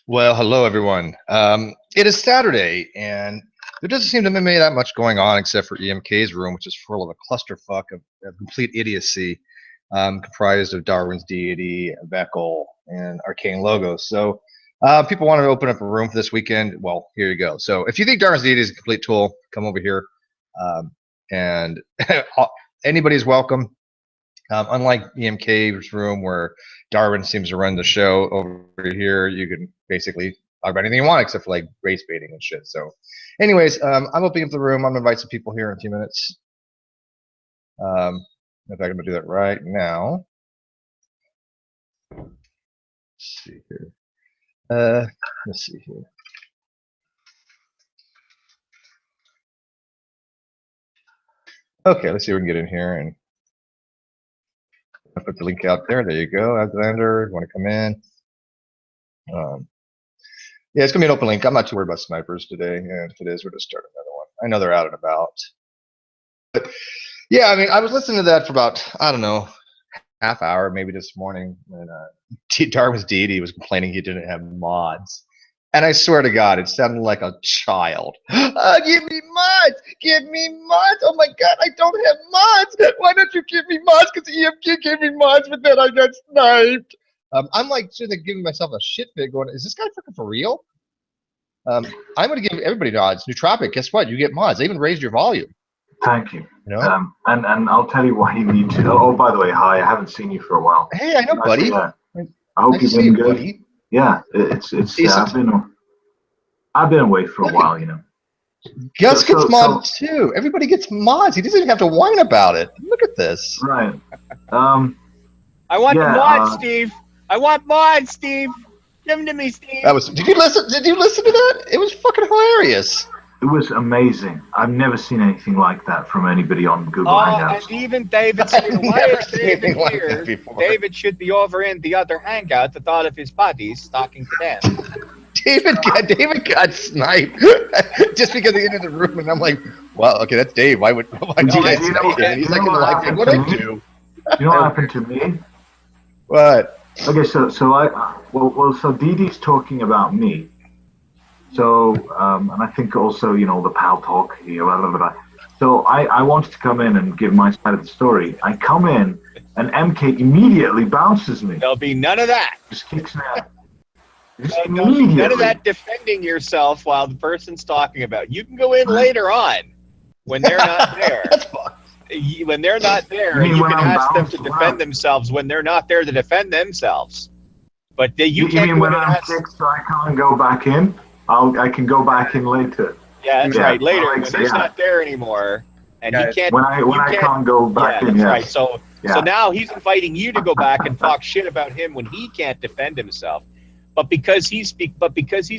Well, hello everyone. It is Saturday, and there doesn't seem to be that much going on except for EMK's room, which is full of a clusterfuck of complete idiocy, comprised of Darwin's Deity, Beckel, and arcane logos. So, people want to open up a room for this weekend. Well, here you go. So, if you think Darwin's Deity is a complete tool, come over here, and anybody's welcome. Unlike EMK's room, where Darwin seems to run the show, over here you can basically talk about anything you want except for like race baiting and shit. So anyways, I'm opening up the room. I'm gonna invite some people here in a few minutes. In fact, I'm gonna do that right now. Let's see here. Let's see here. Okay, let's see if we can get in here, and I'll put the link out there. There you go, Alexander. Want to come in? Yeah, it's gonna be an open link. I'm not too worried about snipers today, and if it is, we're gonna start another one. I know they're out and about, but yeah, I mean, I was listening to that for about, I don't know, half hour maybe this morning, when Darwin's Deity was complaining he didn't have mods, and I swear to God, it sounded like a child. Give me mods! Give me mods! Oh my God, I don't have mods! Why don't you give me mods? Because EMK gave me mods, but then I got sniped. I'm like sitting there giving myself a shit fit going, is this guy freaking for real? I'm going to give everybody mods. Nootropic, guess what? You get mods. They even raised your volume. Thank you. You know? And I'll tell you why you need to. Oh, by the way, hi. I haven't seen you for a while. Hey, I know, buddy. I hope you've been good. Buddy. Yeah, it's. I've been away for a while, you know. Gus gets mods too. Everybody gets mods. He doesn't even have to whine about it. Look at this. Right. I want the mods, Steve. I want mods, Steve. Give them to me, Steve. Did you listen to that? It was fucking hilarious. It was amazing. I've never seen anything like that from anybody on Google Hangouts. And even David's here. Why is David here? David should be over in the other hangout with all of his buddies talking to them. David got sniped just because he entered the room, and I'm like, well, okay, that's Dave. Why would you guys snipe him? He's like, what I do? You know what happened to me? What? Okay, so Didi's talking about me. So, and I think also, you know, the pal talk here, blah, blah, blah. So I wanted to come in and give my side of the story. I come in, and MK immediately bounces me. There'll be none of that. Just kicks me out. None of that defending yourself while the person's talking about. You can go in later on when they're not there. That's fucked. When they're not there, you can ask them to defend themselves when they're not there to defend themselves. But you can't. You mean when I'm kicked, so I can't go back in? I can go back in later. Yeah, that's right. Later, when he's not there anymore, and he can't. When I can't go back in. Yeah, that's right. So now he's inviting you to go back and talk shit about him when he can't defend himself. But because he's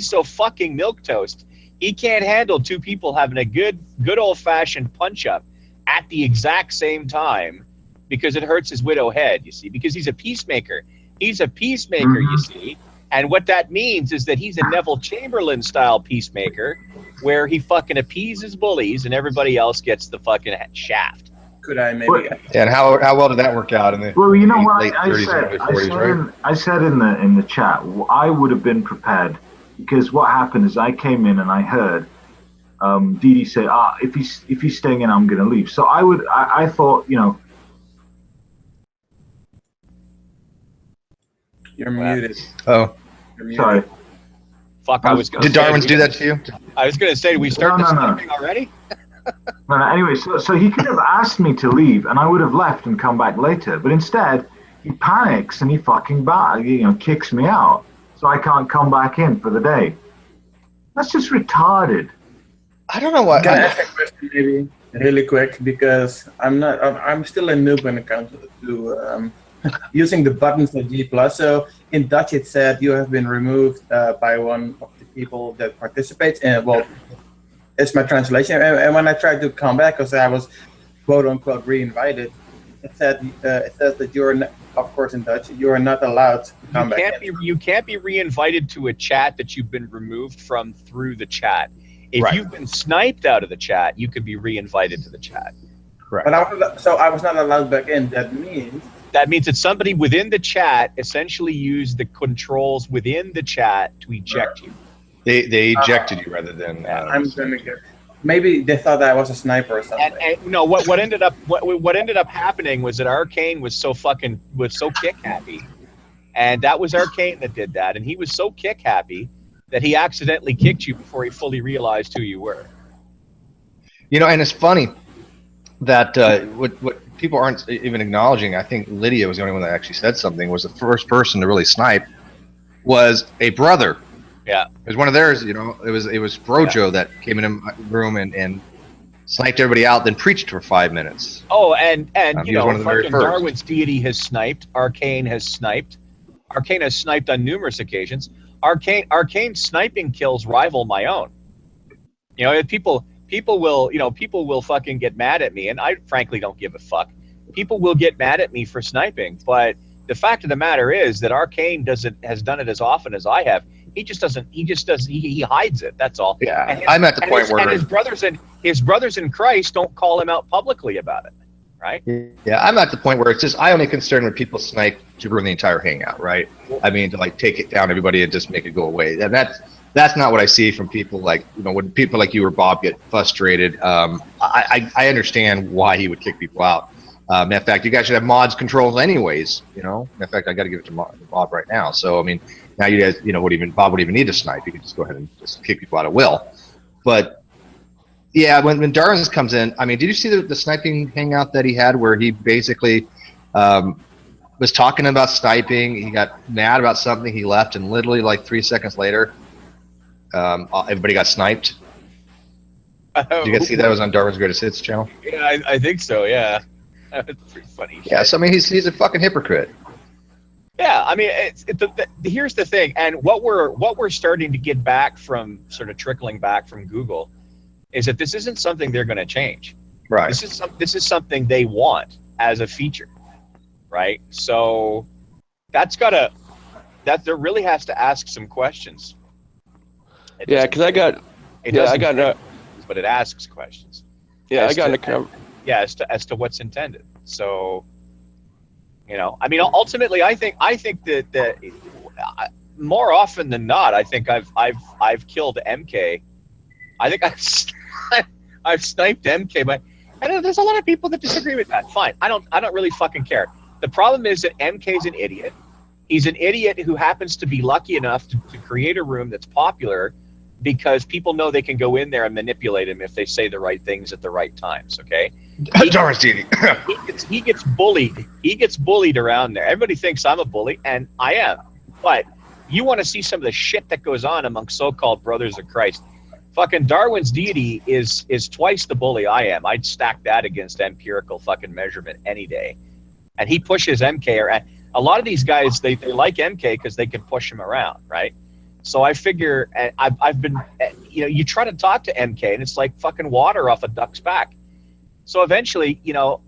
so fucking milquetoast, he can't handle two people having a good old-fashioned punch-up at the exact same time, because it hurts his widow head, you see, because he's a peacemaker. He's a peacemaker, you see. And what that means is that he's a Neville Chamberlain-style peacemaker, where he fucking appeases bullies and everybody else gets the fucking shaft. Could I maybe? And how well did that work out in the you know what late 30s and early 40s, right? I said in the chat, I would have been prepared, because what happened is I came in and I heard Didi say, if he's staying in, I'm going to leave. So I thought, you know. You're muted. Oh. You're muted. Sorry. Fuck, I was going to Did Darwin's do that to you? I was going to say, did we start the sniping already? No, anyway, so he could have asked me to leave, and I would have left and come back later. But instead, he panics and he fucking kicks me out, so I can't come back in for the day. That's just retarded. I don't know what. Can I ask a question, maybe really quick, because I'm still a noob when it comes to using the buttons of G+. So in Dutch, it said you have been removed by one of the people that participates, and well. It's my translation, and when I tried to come back, because I was "quote unquote" re-invited, it says that you're, of course, in Dutch, you are not allowed to come back. You can't be re-invited to a chat that you've been removed from through the chat. If you've been sniped out of the chat, you could be re-invited to the chat. Correct. But I was not allowed back in. That means That means that somebody within the chat essentially used the controls within the chat to eject you. They ejected you rather than. I'm gonna get. Maybe they thought that I was a sniper or something. And no, what ended up happening was that Arcane was so kick happy, and that was Arcane that did that, and he was so kick happy that he accidentally kicked you before he fully realized who you were. You know, and it's funny that what people aren't even acknowledging. I think Lydia was the only one that actually said something. Was the first person to really snipe was a brother. Yeah, it was one of theirs. You know, it was Brojo that came in my room and sniped everybody out, then preached for 5 minutes. Oh, and you know, fucking Darwin's Deity has sniped. Arcane has sniped. Arcane has sniped on numerous occasions. Arcane sniping kills rival my own. You know, people will fucking get mad at me, and I frankly don't give a fuck. People will get mad at me for sniping, but the fact of the matter is that Arcane has done it as often as I have. He just doesn't. He hides it. That's all. Yeah, I'm at the point where his brothers in Christ don't call him out publicly about it, right? Yeah, I'm at the point where it's just I only concerned when people snipe to ruin the entire hangout, right? I mean, to like take it down everybody and just make it go away. And that's not what I see from people like, you know, when people like you or Bob get frustrated. I understand why he would kick people out. In fact, you guys should have mods controls anyways, you know. In fact, I got to give it to Bob right now. So I mean, now you guys, you know, Bob would even need to snipe. You can just go ahead and just kick people out at will. But yeah, when Darwins comes in, I mean, did you see the sniping hangout that he had where he basically was talking about sniping? He got mad about something, he left, and literally like 3 seconds later, everybody got sniped. Did you guys see that? It was on Darwin's Greatest Hits channel. Yeah, I think so. Yeah, that's pretty funny. Yeah, so I mean, he's a fucking hypocrite. Yeah, I mean, here's the thing, and what we're starting to get back from, sort of trickling back from Google, is that this isn't something they're going to change. Right. This is something they want as a feature, right? So there really has to ask some questions. Yeah, because I got but it asks questions. Yeah, I got an yeah, as to what's intended. So, you know, I mean, ultimately, I think that more often than not, I think I've killed MK. I think I've sniped MK, but I know there's a lot of people that disagree with that. Fine, I don't really fucking care. The problem is that MK's an idiot. He's an idiot who happens to be lucky enough to create a room that's popular because people know they can go in there and manipulate him if they say the right things at the right times. Okay. Darwin's Deity. he gets bullied. He gets bullied around there. Everybody thinks I'm a bully, and I am. But you want to see some of the shit that goes on among so-called brothers of Christ. Fucking Darwin's Deity is twice the bully I am. I'd stack that against empirical fucking measurement any day. And he pushes MK around. A lot of these guys, they like MK because they can push him around, right? So I figure, I've been, you know, you try to talk to MK and it's like fucking water off a duck's back. So eventually, you know,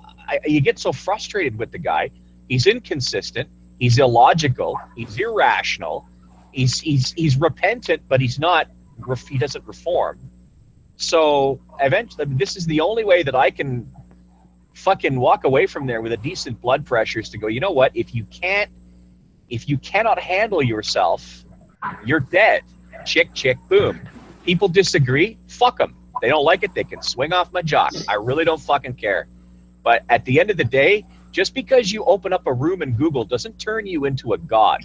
you get so frustrated with the guy. He's inconsistent. He's illogical. He's irrational. He's repentant, but he's not. He doesn't reform. So eventually, this is the only way that I can fucking walk away from there with a decent blood pressure is to go, you know what? If you cannot handle yourself, you're dead. Chick, boom. People disagree. Fuck them. They don't like it. They can swing off my jock. I really don't fucking care. But at the end of the day, just because you open up a room in Google doesn't turn you into a god.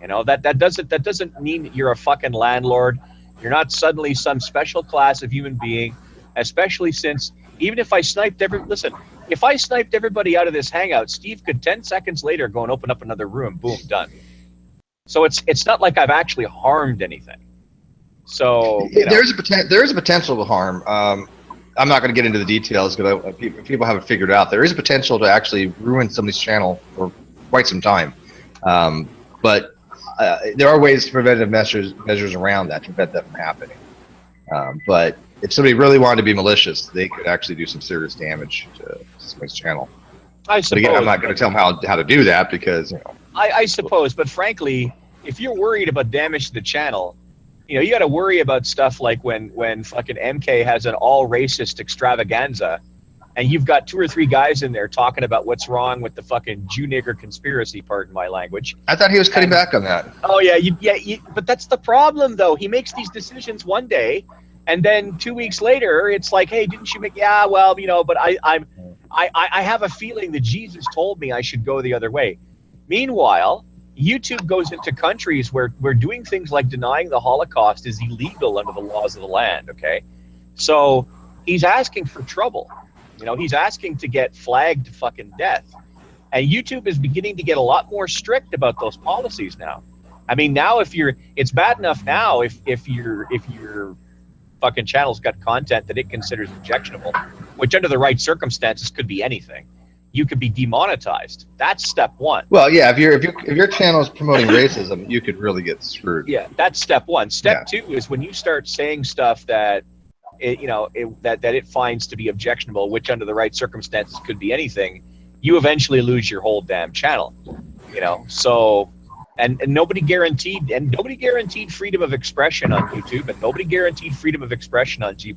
You know, that doesn't mean that you're a fucking landlord. You're not suddenly some special class of human being, especially since even if I sniped if I sniped everybody out of this hangout, Steve could 10 seconds later go and open up another room. Boom, done. So it's not like I've actually harmed anything. So you know. There is a potential to harm. I'm not going to get into the details because people haven't figured out. There is a potential to actually ruin somebody's channel for quite some time. But there are ways to preventive measures around that to prevent that from happening. But if somebody really wanted to be malicious, they could actually do some serious damage to somebody's channel. I suppose. But again, I'm not going to tell them how to do that because, you know. I suppose, but frankly, if you're worried about damage to the channel, you know, you got to worry about stuff like when fucking MK has an all racist extravaganza, and you've got 2 or 3 guys in there talking about what's wrong with the fucking Jew nigger conspiracy, pardon my language. I thought he was cutting back on that. Oh yeah, but that's the problem though. He makes these decisions one day, and then 2 weeks later, it's like, hey, didn't you make? Yeah, well, but I have a feeling that Jesus told me I should go the other way. Meanwhile, YouTube goes into countries where doing things like denying the Holocaust is illegal under the laws of the land. Okay, so he's asking for trouble. He's asking to get flagged to fucking death. And YouTube is beginning to get a lot more strict about those policies now. I mean, now it's bad enough now if your fucking channel's got content that it considers objectionable, which under the right circumstances could be anything. You could be demonetized. That's step one. Well, yeah, if your channel is promoting racism, you could really get screwed. Yeah, that's step one. Step two is when you start saying stuff that it finds to be objectionable, which under the right circumstances could be anything. You eventually lose your whole damn channel. So and nobody guaranteed freedom of expression on YouTube, and nobody guaranteed freedom of expression on G+.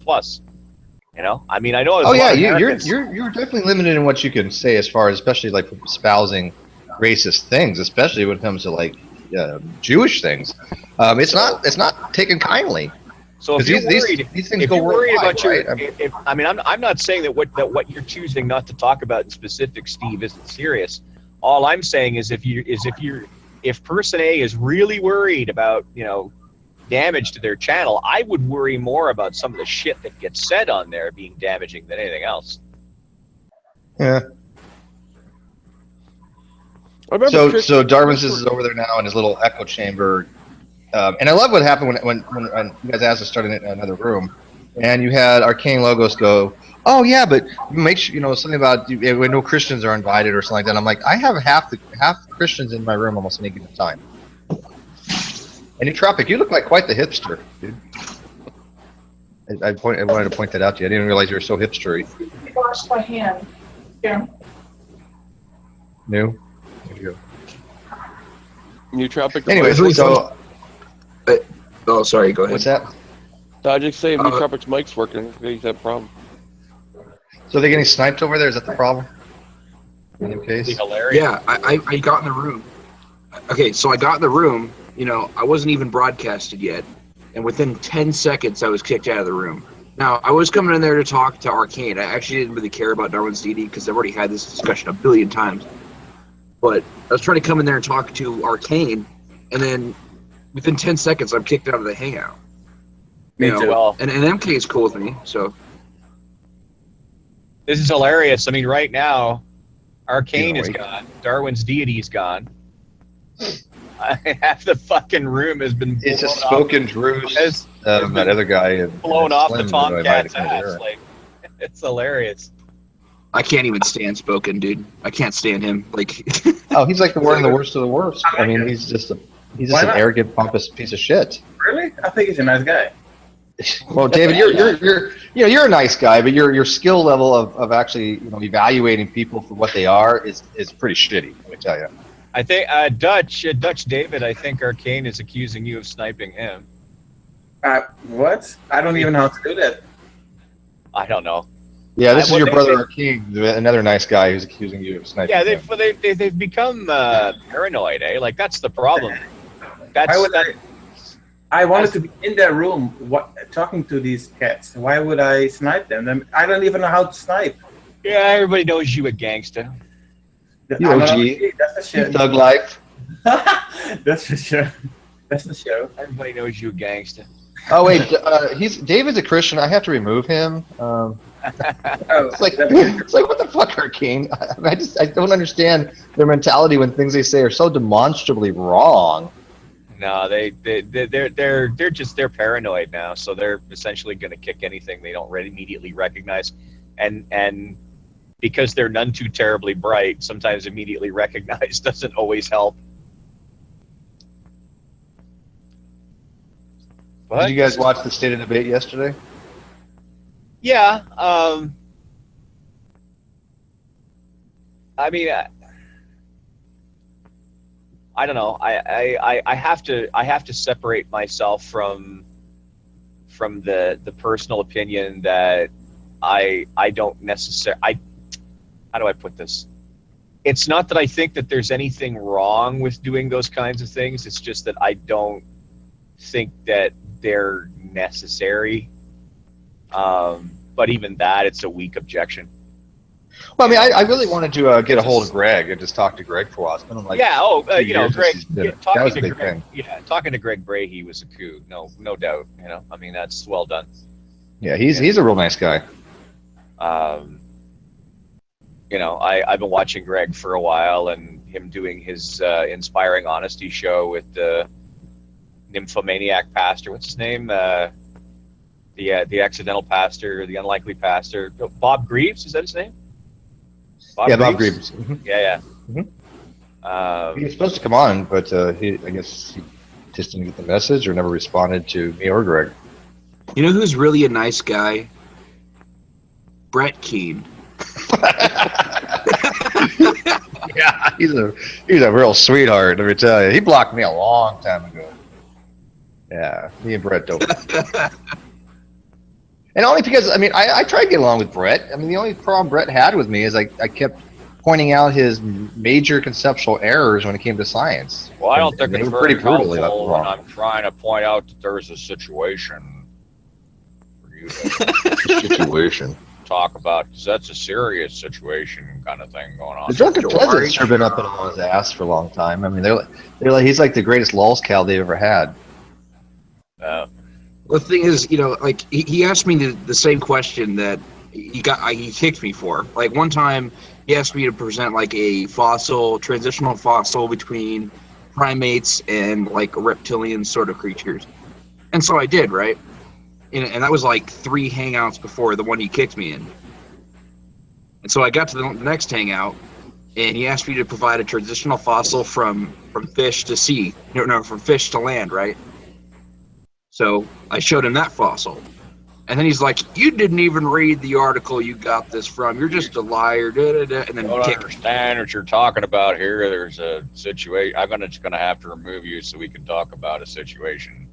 I mean, I know. Oh yeah, you're definitely limited in what you can say as far as, especially like espousing racist things, especially when it comes to like Jewish things. It's not taken kindly. So if you're worried, these things if go you're worried worldwide, about your, right? I'm not saying that what you're choosing not to talk about in specific, Steve, isn't serious. All I'm saying is if person A is really worried about damage to their channel, I would worry more about some of the shit that gets said on there being damaging than anything else. Yeah. So Darwin's is over there now in his little echo chamber, and I love what happened when you guys asked to start in another room, and you had Arcane Logos go, oh yeah, but make sure something about when no Christians are invited or something like that. I'm like, I have half the Christians in my room almost any given time. And Tropic, you look like quite the hipster, dude. I wanted to point that out to you. I didn't realize you were so hipstery. I washed my hand. Here. New? There you go. New Tropic. Anyways, so... Oh, sorry, go ahead. What's that? I just say if New Tropic's mic's working, he's that problem. So they're getting sniped over there? Is that the problem? In your case? Hilarious. Yeah, I got in the room. Okay, so I got in the room. I wasn't even broadcasted yet, and within 10 seconds, I was kicked out of the room. Now, I was coming in there to talk to Arcane. I actually didn't really care about Darwin's Deity because I've already had this discussion a billion times. But I was trying to come in there and talk to Arcane, and then within 10 seconds, I'm kicked out of the hangout. Me too. Well, and MK is cool with me, so. this is hilarious. I mean, right now, Arcane is gone. Darwin's Deity is gone. Half the fucking room has been blown It's a spoken Drews, that other guy. blown off the Slim, Tomcat's who I might have ass. Like, it's hilarious. I can't even stand Spoken, dude. I can't stand him. Like, Oh, he's like one of the worst of the worst. I mean, he's just an arrogant, pompous piece of shit. Really? I think he's a nice guy. Well, David, you're a nice guy, but your skill level of actually evaluating people for what they are is pretty shitty. Let me tell you. I think Dutch David. I think Arcane is accusing you of sniping him. What? I don't even know how to do that. I don't know. Yeah, this is your brother Arcane, another nice guy who's accusing you of sniping. Yeah, him. they've become paranoid, eh? Like that's the problem. I wanted to be in that room talking to these cats. Why would I snipe them? I don't even know how to snipe. Yeah, everybody knows you a gangster. You OG. That's the show. Thug life. That's the show. That's the show. Everybody knows you a gangster. Oh wait, David's a Christian. I have to remove him. It's like what the fuck, Arcane? I don't understand their mentality when things they say are so demonstrably wrong. No, they're paranoid now, so they're essentially going to kick anything they don't immediately recognize, and because they're none too terribly bright, sometimes immediately recognized doesn't always help. What? Did you guys watch the state of debate yesterday? Yeah. I mean, I don't know. I have to separate myself from the personal opinion that I don't necessarily. How do I put this? It's not that I think that there's anything wrong with doing those kinds of things. It's just that I don't think that they're necessary. But even that, it's a weak objection. Well, I mean, I really wanted to get a hold of Greg and just talk to Greg for a while. It's been like you know, Greg. That was a big thing. Yeah, talking to Greg Brahe was a coup. No doubt. You know, I mean, that's well done. Yeah, he's a real nice guy. You know, I've been watching Greg for a while, and him doing his Inspiring Honesty show with the nymphomaniac pastor. What's his name? The accidental pastor, the unlikely pastor. Bob Greaves, is that his name? Bob Greaves. Mm-hmm. Yeah. He was supposed to come on, but I guess he just didn't get the message or never responded to me or Greg. You know who's really a nice guy? Brett Keane. Yeah, he's a real sweetheart. Let me tell you, he blocked me a long time ago. Yeah, me and Brett don't. And only because, I mean, I tried to get along with Brett. I mean, the only problem Brett had with me is I kept pointing out his major conceptual errors when it came to science. Well, I don't think they it's were very pretty brutally helpful when wrong. I'm trying to point out that there's a situation for you to Situation. talk about, because that's a serious situation kind of thing going on. The drunken president's sure been up on his ass for a long time. I mean, they're like he's like the greatest lulz cow they've ever had. Well, the thing is, you know, like he asked me the same question that he kicked me for. Like one time, he asked me to present like a transitional fossil between primates and like reptilian sort of creatures, and so I did, right? And that was like 3 hangouts before the one he kicked me in. And so I got to the next hangout, and he asked me to provide a transitional fossil from fish to sea, no, from fish to land, right? So I showed him that fossil. And then he's like, you didn't even read the article you got this from. You're just a liar. Da, da, da. And then I don't understand what you're talking about here. There's a situation. I'm just going to have to remove you so we can talk about a situation.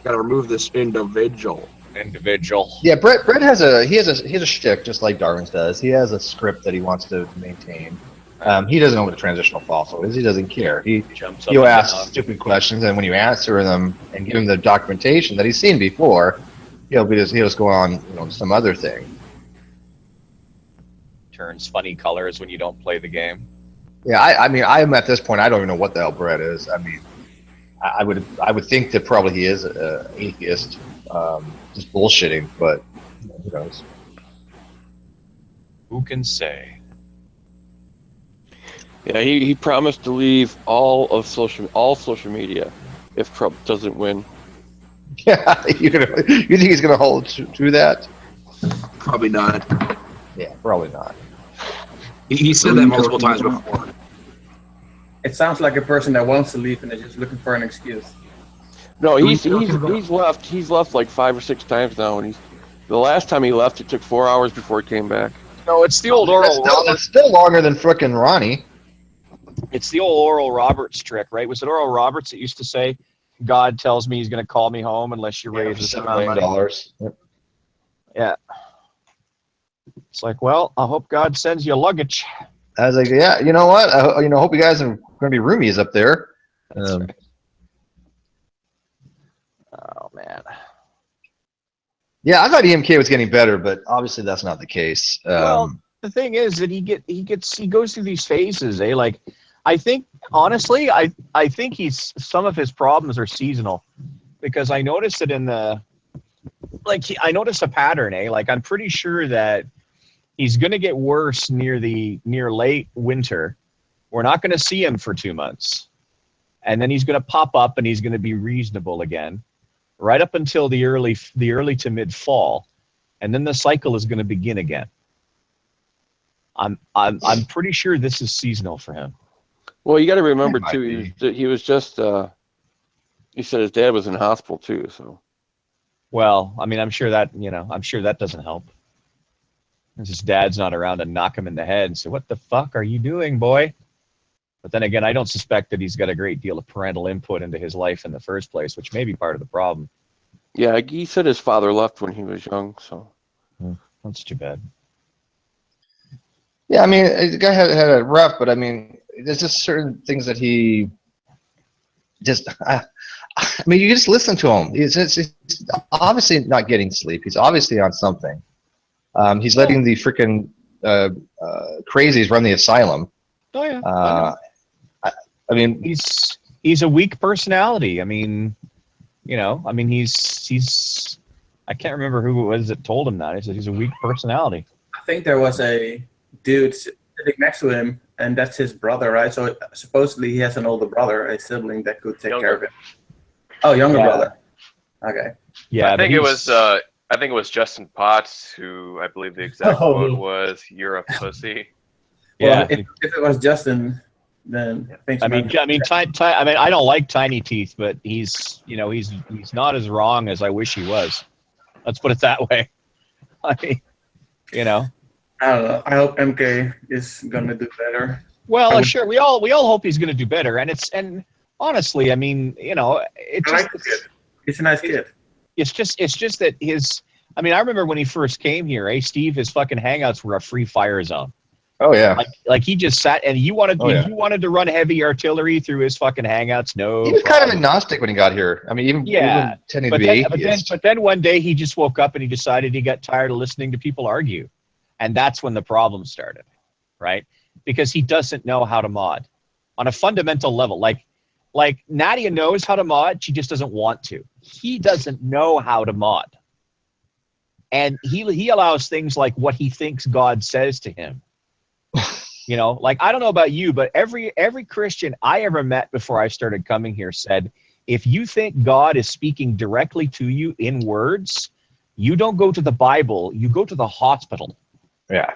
Got to remove this individual. Yeah, Brett has a shtick just like Darwin's does. He has a script that he wants to maintain. He doesn't know what a transitional fossil is. He doesn't care. He'll ask stupid questions, and when you answer them and give him the documentation that he's seen before, he'll just go on, you know, some other thing. Turns funny colors when you don't play the game. Yeah, I mean, I'm at this point, I don't even know what the hell Brett is. I mean, I would think that probably he is an atheist, just bullshitting, but you know, who knows? Who can say? Yeah, he promised to leave all social media if Trump doesn't win. Yeah, you think he's gonna hold to that? Probably not. Yeah, probably not. He said that multiple times before. It sounds like a person that wants to leave and is just looking for an excuse. No, he's left. He's left like 5 or 6 times now, and the last time he left, it took 4 hours before he came back. No, it's the old Oral. It's still longer than frickin' Ronnie. It's the old Oral Roberts trick, right? Was it Oral Roberts that used to say, "God tells me he's going to call me home unless you raise this amount of money"? Yep. Yeah. It's like, well, I hope God sends you luggage. I was like, yeah, you know what? I hope you guys are going to be roomies up there. Right. Oh man. Yeah, I thought EMK was getting better, but obviously that's not the case. Well, the thing is that he goes through these phases, eh? Like, I think honestly, I think some of his problems are seasonal, because I noticed it I noticed a pattern, eh? Like, I'm pretty sure that he's going to get worse near late winter. We're not going to see him for 2 months, and then he's going to pop up and he's going to be reasonable again, right up until the early to mid fall, and then the cycle is going to begin again. I'm pretty sure this is seasonal for him. Well, you got to remember too, he was just he said his dad was in hospital too, so. Well, I mean, I'm sure that doesn't help. His dad's not around to knock him in the head and say, "What the fuck are you doing, boy?" But then again, I don't suspect that he's got a great deal of parental input into his life in the first place, which may be part of the problem. Yeah, he said his father left when he was young, so. That's too bad. Yeah, I mean, the guy had a rough, but I mean, there's just certain things that he just. I mean, you just listen to him. He's obviously not getting sleep. He's obviously on something. He's letting the freaking crazies run the asylum. Oh yeah. I mean, he's a weak personality. I mean, you know, I mean, he's. I can't remember who it was that told him that. He said he's a weak personality. I think there was a dude sitting next to him, and that's his brother, right? So supposedly he has an older brother, a sibling that could take care of him. Oh, younger brother. Okay. Yeah, I think it was Justin Potts who I believe the exact quote was, "You're a pussy." Well, if it was Justin, then I mean, I don't like Tiny Teeth, but he's not as wrong as I wish he was. Let's put it that way. I mean, you know. I don't know. I hope MK is gonna do better. Well, sure. We all hope he's gonna do better, and honestly, I mean, you know, He's a nice kid. It's just that his. I mean, I remember when he first came here. Steve, his fucking hangouts were a free fire zone. Oh yeah. Like he just sat and you wanted to run heavy artillery through his fucking hangouts. No. He was kind of agnostic when he got here. I mean, even tending to be atheist. But then one day he just woke up and he decided he got tired of listening to people argue, and that's when the problem started, right? Because he doesn't know how to mod on a fundamental level. Like Nadia knows how to mod, she just doesn't want to. He doesn't know how to mod, and he allows things like what he thinks God says to him. You know, like, I don't know about you, but every Christian I ever met before I started coming here said, if you think God is speaking directly to you in words, you don't go to the Bible, you go to the hospital. Yeah.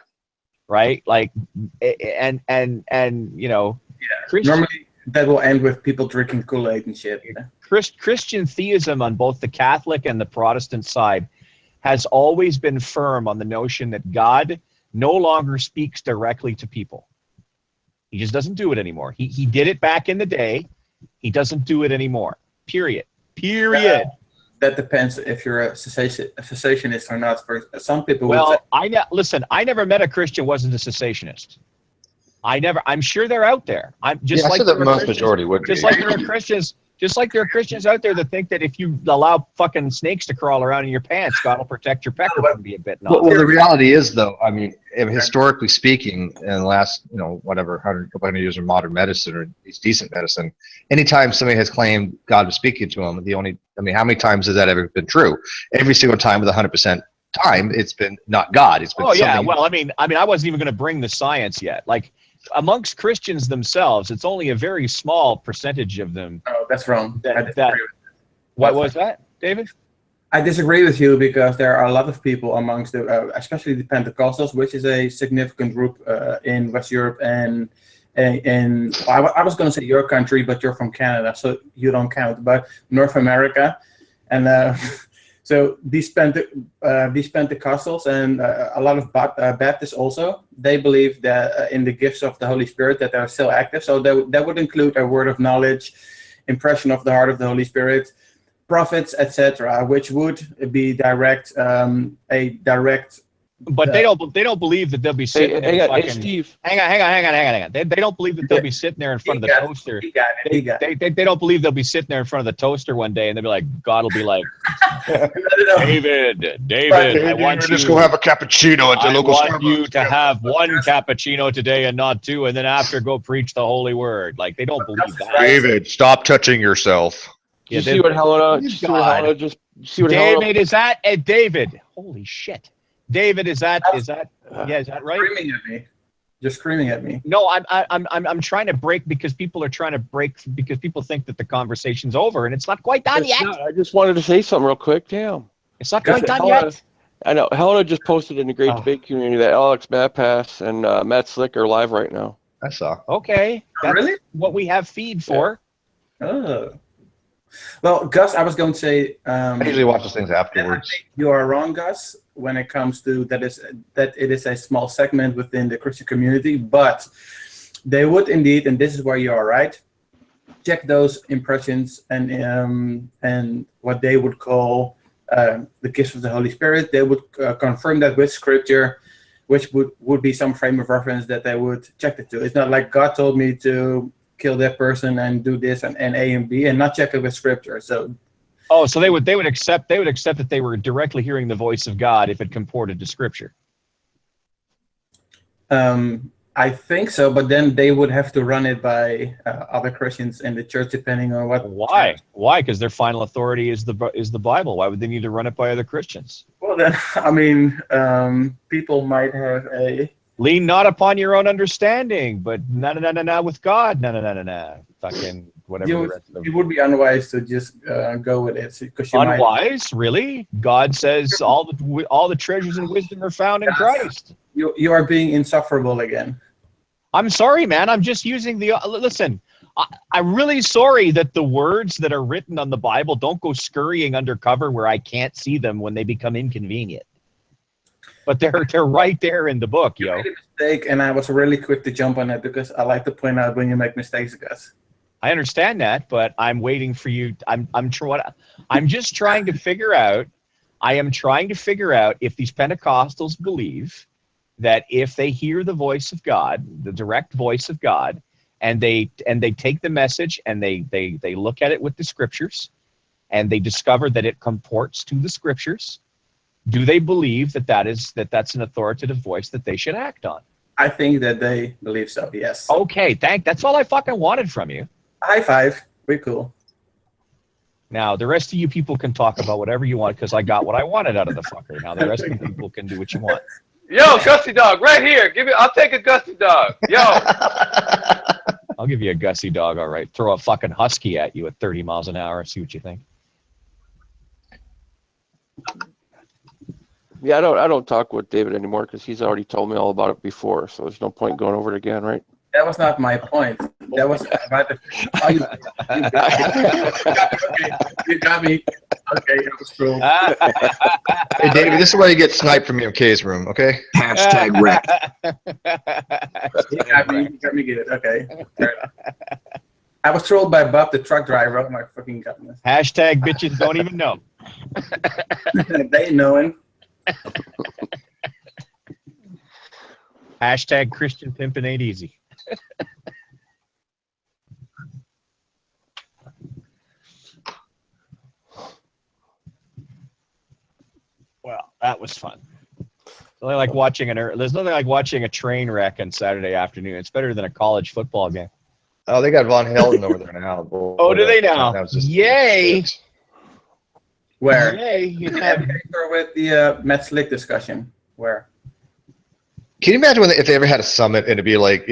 Right? Like, and you know, Normally that will end with people drinking Kool-Aid and shit. Christian theism on both the Catholic and the Protestant side has always been firm on the notion that God no longer speaks directly to people. He just doesn't do it anymore. He did it back in the day. He doesn't do it anymore. Period. That depends if you're a cessationist or not. For some people, listen. I never met a Christian who wasn't a cessationist. I'm sure they're out there. The most majority would be. Just like there are Christians. Just like there are Christians out there that think that if you allow fucking snakes to crawl around in your pants, God will protect your pecker from being bitten off. Well, the reality is, though, I mean, historically speaking, in the last, whatever, 100 years of modern medicine or decent medicine, anytime somebody has claimed God was speaking to them, how many times has that ever been true? Every single time with 100% time, it's been not God. It's been something. Well, I mean, I wasn't even going to bring the science yet. Like, amongst Christians themselves, it's only a very small percentage of them. Oh, that's wrong. What was that, David? I disagree with you because there are a lot of people amongst the, especially the Pentecostals, which is a significant group in West Europe and I was going to say your country, but you're from Canada, so you don't count. But North America, and so these Pentecostals and a lot of Baptists also, they believe that in the gifts of the Holy Spirit that are still active. So that would include a word of knowledge, impression of the heart of the Holy Spirit, prophets, etc., which would be direct. But they don't believe that they'll be sitting there. Hang on. They don't believe that they'll be sitting there in front of the toaster. They don't believe they'll be sitting there in front of the toaster one day and they'll be like, God will be like, David, I want you just go have a cappuccino at the local Starbucks. I want you to have one cappuccino today and not two, and then after go preach the holy word. Like, they don't believe that. David, stop touching yourself. You see what Helena? David, is that David? Holy shit. David, is that right? Screaming at me. Just screaming at me. No, I'm trying to break because people are trying to break because people think that the conversation's over and it's not quite done yet. I just wanted to say something real quick. Damn. It's not quite done yet. I know. Helena just posted in the Great Debate community that Alex Matpass and Matt Slick are live right now. I saw. Okay. That's really what we have feed for. Yeah. Oh. Well, Gus, I was going to say. I usually watch those things afterwards. I think you are wrong, Gus, when it comes to that it is a small segment within the Christian community, but they would indeed, and this is where you are right, check those impressions and what they would call the gifts of the Holy Spirit. They would confirm that with Scripture, which would be some frame of reference that they would check it to. It's not like God told me to kill that person and do this and A and B and not check it with Scripture. So. Oh, so they would accept that they were directly hearing the voice of God if it comported to Scripture. I think so, but then they would have to run it by other Christians in the church, depending on what. Why? Why? Because their final authority is the Bible. Why would they need to run it by other Christians? Well, then, I mean, people might have a lean not upon your own understanding, but na with God, na. Fucking whatever. It would be unwise to just go with it because unwise, really? God says all the treasures and wisdom are found in Christ. You are being insufferable again. I'm sorry, man. I'm just using the listen. I'm really sorry that the words that are written on the Bible don't go scurrying undercover where I can't see them when they become inconvenient. But they're right there in the book, yo. You made a mistake, and I was really quick to jump on it because I like to point out when you make mistakes, Gus. I understand that, but I'm waiting for you. I'm just trying to figure out. I am trying to figure out if these Pentecostals believe that if they hear the voice of God, the direct voice of God, and they take the message and they look at it with the Scriptures, and they discover that it comports to the Scriptures, do they believe that's an authoritative voice that they should act on? I think that they believe so. Yes. Okay, that's all I fucking wanted from you. High five. We're cool. Now, the rest of you people can talk about whatever you want because I got what I wanted out of the fucker. Now, the rest of you people can do what you want. Yo, Gussie Dog, right here. I'll take a Gussie Dog. Yo. I'll give you a Gussie Dog, all right. Throw a fucking husky at you at 30 miles an hour and see what you think. Yeah, I don't talk with David anymore because he's already told me all about it before, so there's no point going over it again, right? That was not my point. That was about the. Oh, you got me. Okay, that was cool. Hey, David, this is why you get sniped from EMK's room, okay? Hashtag wreck. You got me good. Okay. I was trolled by Bob, the truck driver. Oh my fucking goodness. Hashtag bitches don't even know. They knowing. Hashtag Christian pimpin' ain't easy. Well, that was fun. There's nothing like watching a train wreck on Saturday afternoon. It's better than a college football game. Oh, they got Von Helden over there now. Boy, oh, do they now? Yay! Where? Yay! You have with the Matt Slick discussion. Where? Can you imagine if they ever had a summit and it'd be like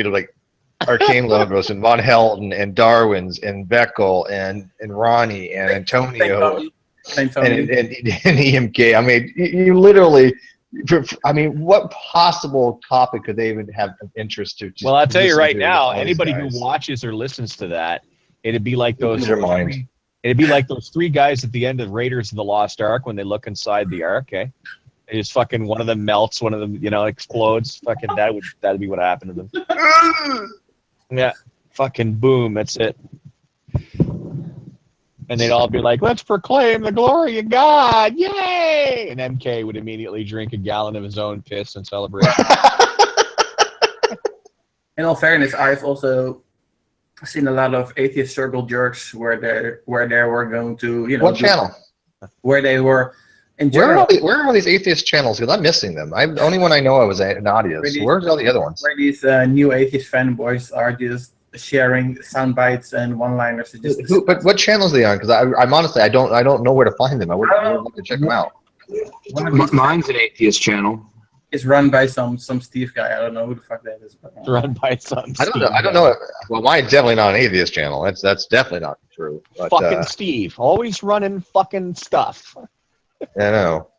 Arcane logos and Von Helden and Darwins and Beckel and Ronnie and Antonio and EMK. I mean, you literally. I mean, what possible topic could they even have an interest to? Well, I'll tell you right now, anybody who watches or listens to that, it'd be like those. It'd be like those three guys at the end of Raiders of the Lost Ark when they look inside the Ark. Okay, it just fucking one of them melts, one of them explodes. Fucking that'd be what happened to them. Yeah, fucking boom. That's it. And they'd all be like, let's proclaim the glory of God. Yay! And MK would immediately drink a gallon of his own piss and celebrate. In all fairness, I've also seen a lot of atheist circle jerks where they were going to, what channel? Where they were in general. Where are these atheist channels? Because I'm missing them. The only one I know of is an audience. Where's all the other ones? Where these new atheist fanboys are just sharing sound bites and one-liners. But what channels are they on? Because I'm honestly I don't know where to find them. I would like to check them out. Mine's an atheist channel. It's run by some Steve guy. I don't know who the fuck that is. But, run by some. I don't know. Well, mine's definitely not an atheist channel. That's definitely not true. But, fucking Steve, always running fucking stuff. I know.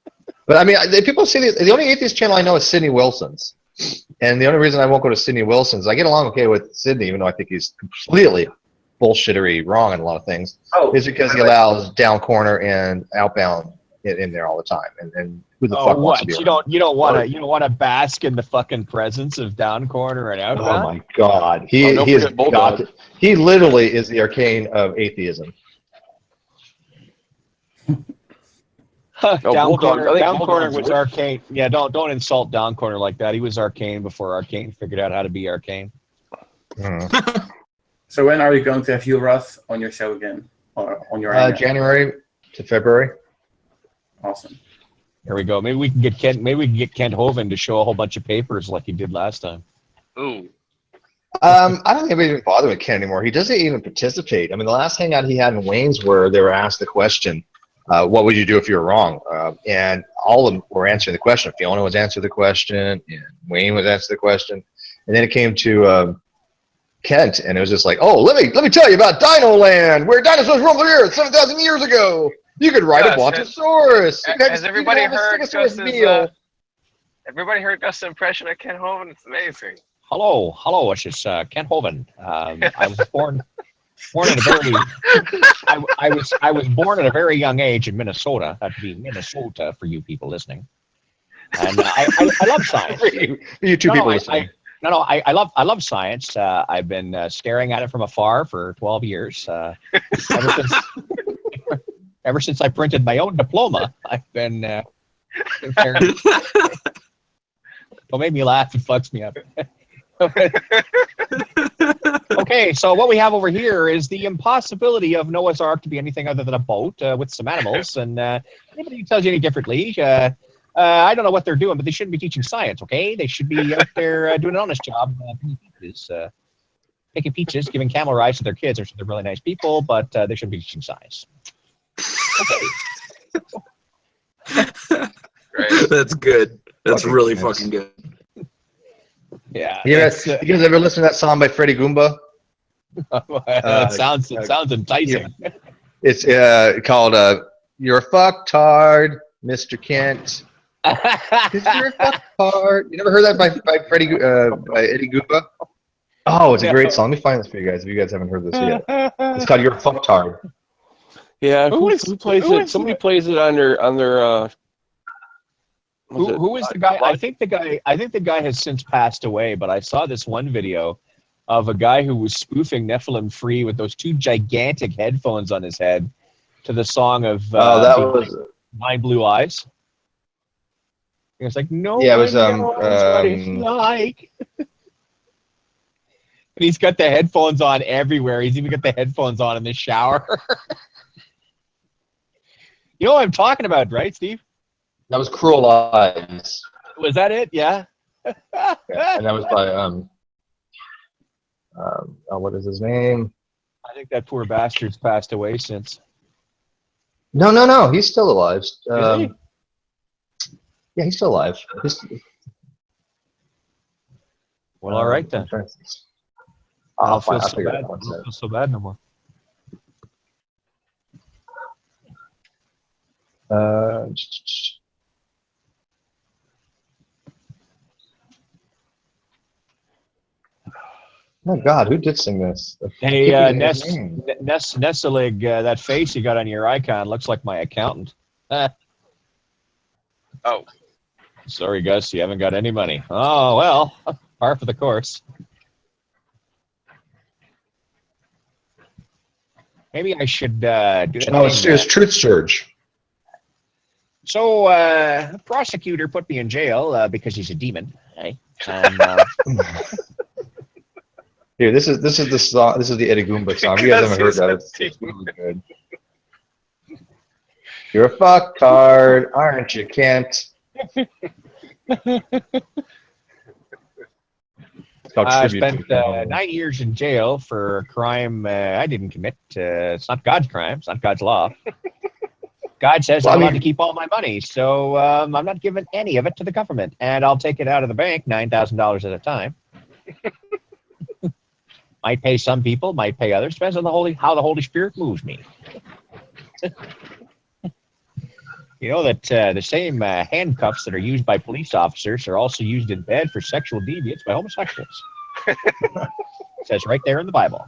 But I mean, people say the only atheist channel I know is Sidney Wilson's. And the only reason I won't go to Sidney Wilson's, I get along okay with Sidney, even though I think he's completely bullshittery wrong in a lot of things, is because he allows down corner and outbound in there all the time. And who the fuck wants to be around? You don't want to bask in the fucking presence of down corner and outbound? Oh my God, he literally is the arcane of atheism. No, Down Bulldogs. corner, I think down corner Bulldogs was Arcane. Yeah, don't insult Down corner like that. He was Arcane before Arcane figured out how to be Arcane. So when are you going to have you, Roth, on your show again? Or on your January to February. Awesome. Here we go. Maybe we can get Kent. Maybe we can get Kent Hovind to show a whole bunch of papers like he did last time. Ooh. I don't think we even bother with Ken anymore. He doesn't even participate. I mean, the last hangout he had in Wayne's where they were asked the question, what would you do if you were wrong? And all of them were answering the question. Fiona was answering the question, and Wayne was answering the question. And then it came to Kent, and it was just like, oh, let me tell you about Dino Land, where dinosaurs roamed the earth 7,000 years ago. You could ride a Brontosaurus. Has everybody heard Gus's, everybody heard Gus's impression of Ken Hovind? It's amazing. Hello, this is Kent Hovind. I was born at a very I was born at a very young age in Minnesota. That'd be Minnesota for you people listening. And I love science. you two people listening. I love science. I've been staring at it from afar for 12 years. Ever since I printed my own diploma, I've been staring. Don't make me laugh. It fucks me up. Okay, so what we have over here is the impossibility of Noah's Ark to be anything other than a boat with some animals. And anybody who tells you any differently, I don't know what they're doing, but they shouldn't be teaching science, okay? They should be out there doing an honest job, picking peaches, giving camel rides to their kids. They're really nice people, but they shouldn't be teaching science. Okay. That's good. That's really fucking good. Yeah. You guys ever listen to that song by Freddie Goomba? It sounds enticing. It's called "You're a Fucktard, Mr. Kent." 'Cause you're a fucktard. You never heard that by Freddie by Eddie Goomba? Oh, it's a great song. Let me find this for you guys if you guys haven't heard this yet. It's called "You're a Fucktard." Yeah, who plays it? Somebody plays it on their Who is the guy? I think the guy has since passed away, but I saw this one video of a guy who was spoofing Nephilim Free with those two gigantic headphones on his head to the song of that was My Blue Eyes. It was like, no, yeah, it was what it's like. And he's got the headphones on everywhere. He's even got the headphones on in the shower. You know what I'm talking about, right, Steve? That was Cruel Eyes. Was that it? Yeah. Yeah, and that was by what is his name? I think that poor bastard's passed away since. No, he's still alive. Is he? Yeah, he's still alive. Well, all right then. I'll feel figure it out. I don't feel so bad no more. Oh God, who did sing this? Hey, Nesselig, that face you got on your icon looks like my accountant. Oh. Sorry, Gus, you haven't got any money. Oh, well, par for the course. Maybe I should do it's Truth Surge. So, the prosecutor put me in jail because he's a demon. Hey? And, here, this is the song. This is the Eddie Goomba song. If you guys haven't heard that, it's really good. You're a fucktard, aren't you, Kent? I spent 9 years in jail for a crime I didn't commit. It's not God's crime. It's not God's law. God says I'm allowed to keep all my money, so I'm not giving any of it to the government, and I'll take it out of the bank, $9,000 at a time. Might pay some people, might pay others. Depends on how the Holy Spirit moves me. You know that the same handcuffs that are used by police officers are also used in bed for sexual deviance by homosexuals. It says right there in the Bible.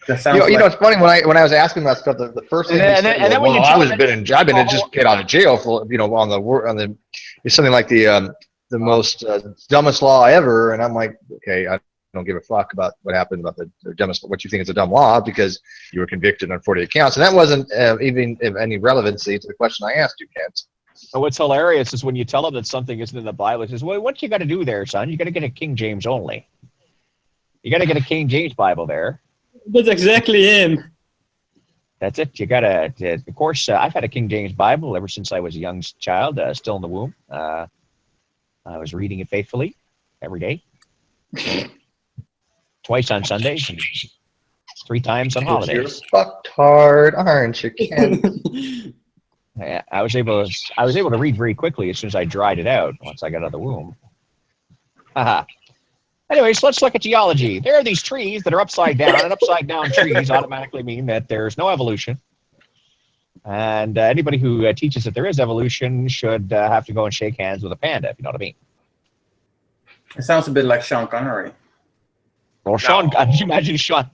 You know, it's funny when I was asking that stuff. The first thing I've been just get out of jail for it's something like the most dumbest law ever, and I'm like, okay, I don't give a fuck about what happened about the dumbest, what you think is a dumb law, because you were convicted on 48 counts, and that wasn't even of any relevancy to the question I asked you, Kent. And what's hilarious is when you tell them that something isn't in the Bible, it says, well, what you got to do there, son? You got to get a King James only. You got to get a King James Bible there. That's exactly him. That's it. You got to, of course, I've had a King James Bible ever since I was a young child, still in the womb. I was reading it faithfully every day. Twice on Sundays and 3 times on holidays. You're fucked hard, aren't you, Ken? I was able to read very quickly as soon as I dried it out once I got out of the womb. Haha. Anyways, let's look at geology. There are these trees that are upside down, and upside down trees automatically mean that there's no evolution. And anybody who teaches that there is evolution should have to go and shake hands with a panda, if you know what I mean. It sounds a bit like Sean Connery. Well, Sean, can you imagine Sean?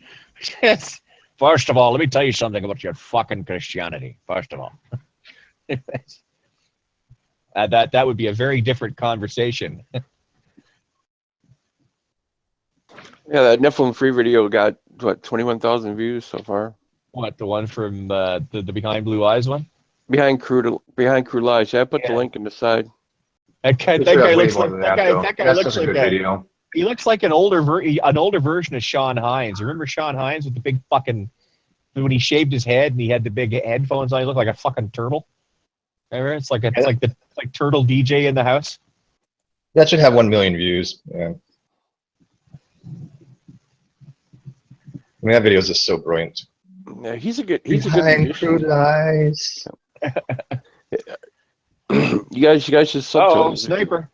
First of all, let me tell you something about your fucking Christianity. First of all. That would be a very different conversation. Yeah, that Nephilim Free video got, what, 21,000 views so far? What, the one from the Behind Blue Eyes one? Behind Crude Lies. Yeah, I put the link in the side. That guy looks like video. He looks like an older version of Sean Hines. Remember Sean Hines with the big fucking, when he shaved his head and he had the big headphones on, he looked like a fucking turtle. Remember? It's like turtle DJ in the house. That should have 1 million views. Yeah. I mean, that video is just so brilliant. Yeah, he's a good Crude Eyes. You guys should sub to him. Sniper.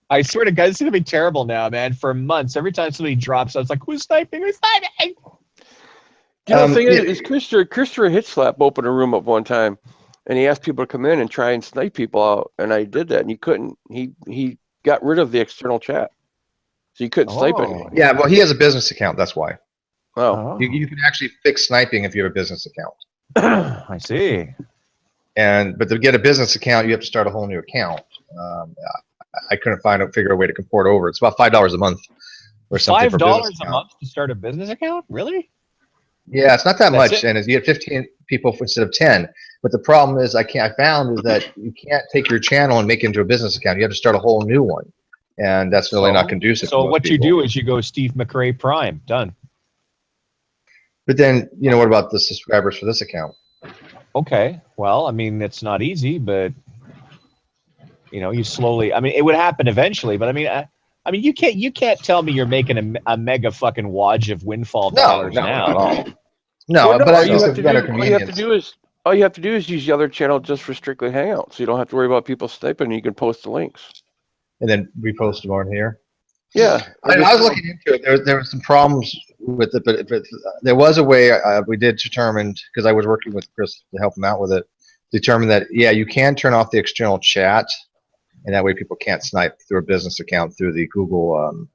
I swear to God, it's gonna be terrible now, man. For months, every time somebody drops, I was like, "Who's sniping? Who's sniping?" You know, the thing is Christopher Hitchlap opened a room up one time, and he asked people to come in and try and snipe people out, and I did that, and he couldn't. He got rid of the external chat, so you couldn't snipe anyone. Yeah, well, he has a business account. That's why. Oh, you can actually fix sniping if you have a business account. I see. But to get a business account, you have to start a whole new account. I couldn't figure a way to comport over. It's about $5 a month or something. $5 a month to start a business account? Really? Yeah, it's not that much, and you get 15 people instead of 10. But the problem is, I found is that you can't take your channel and make it into a business account. You have to start a whole new one, and that's really not conducive. So what you do is you go Steve McRae Prime, done. But then, what about the subscribers for this account? Okay, well, I mean, it's not easy, but you slowly. I mean, it would happen eventually, but I mean, you can't tell me you're making a mega fucking wodge of windfall dollars now. No, but all you have to do is use the other channel just for strictly Hangouts, so you don't have to worry about people sniping. And you can post the links and then repost them on here. Yeah, I was looking into it. There were some problems with it, but there was a way we did determine, because I was working with Chris to help him out with it, determine that you can turn off the external chat, and that way people can't snipe through a business account through the Google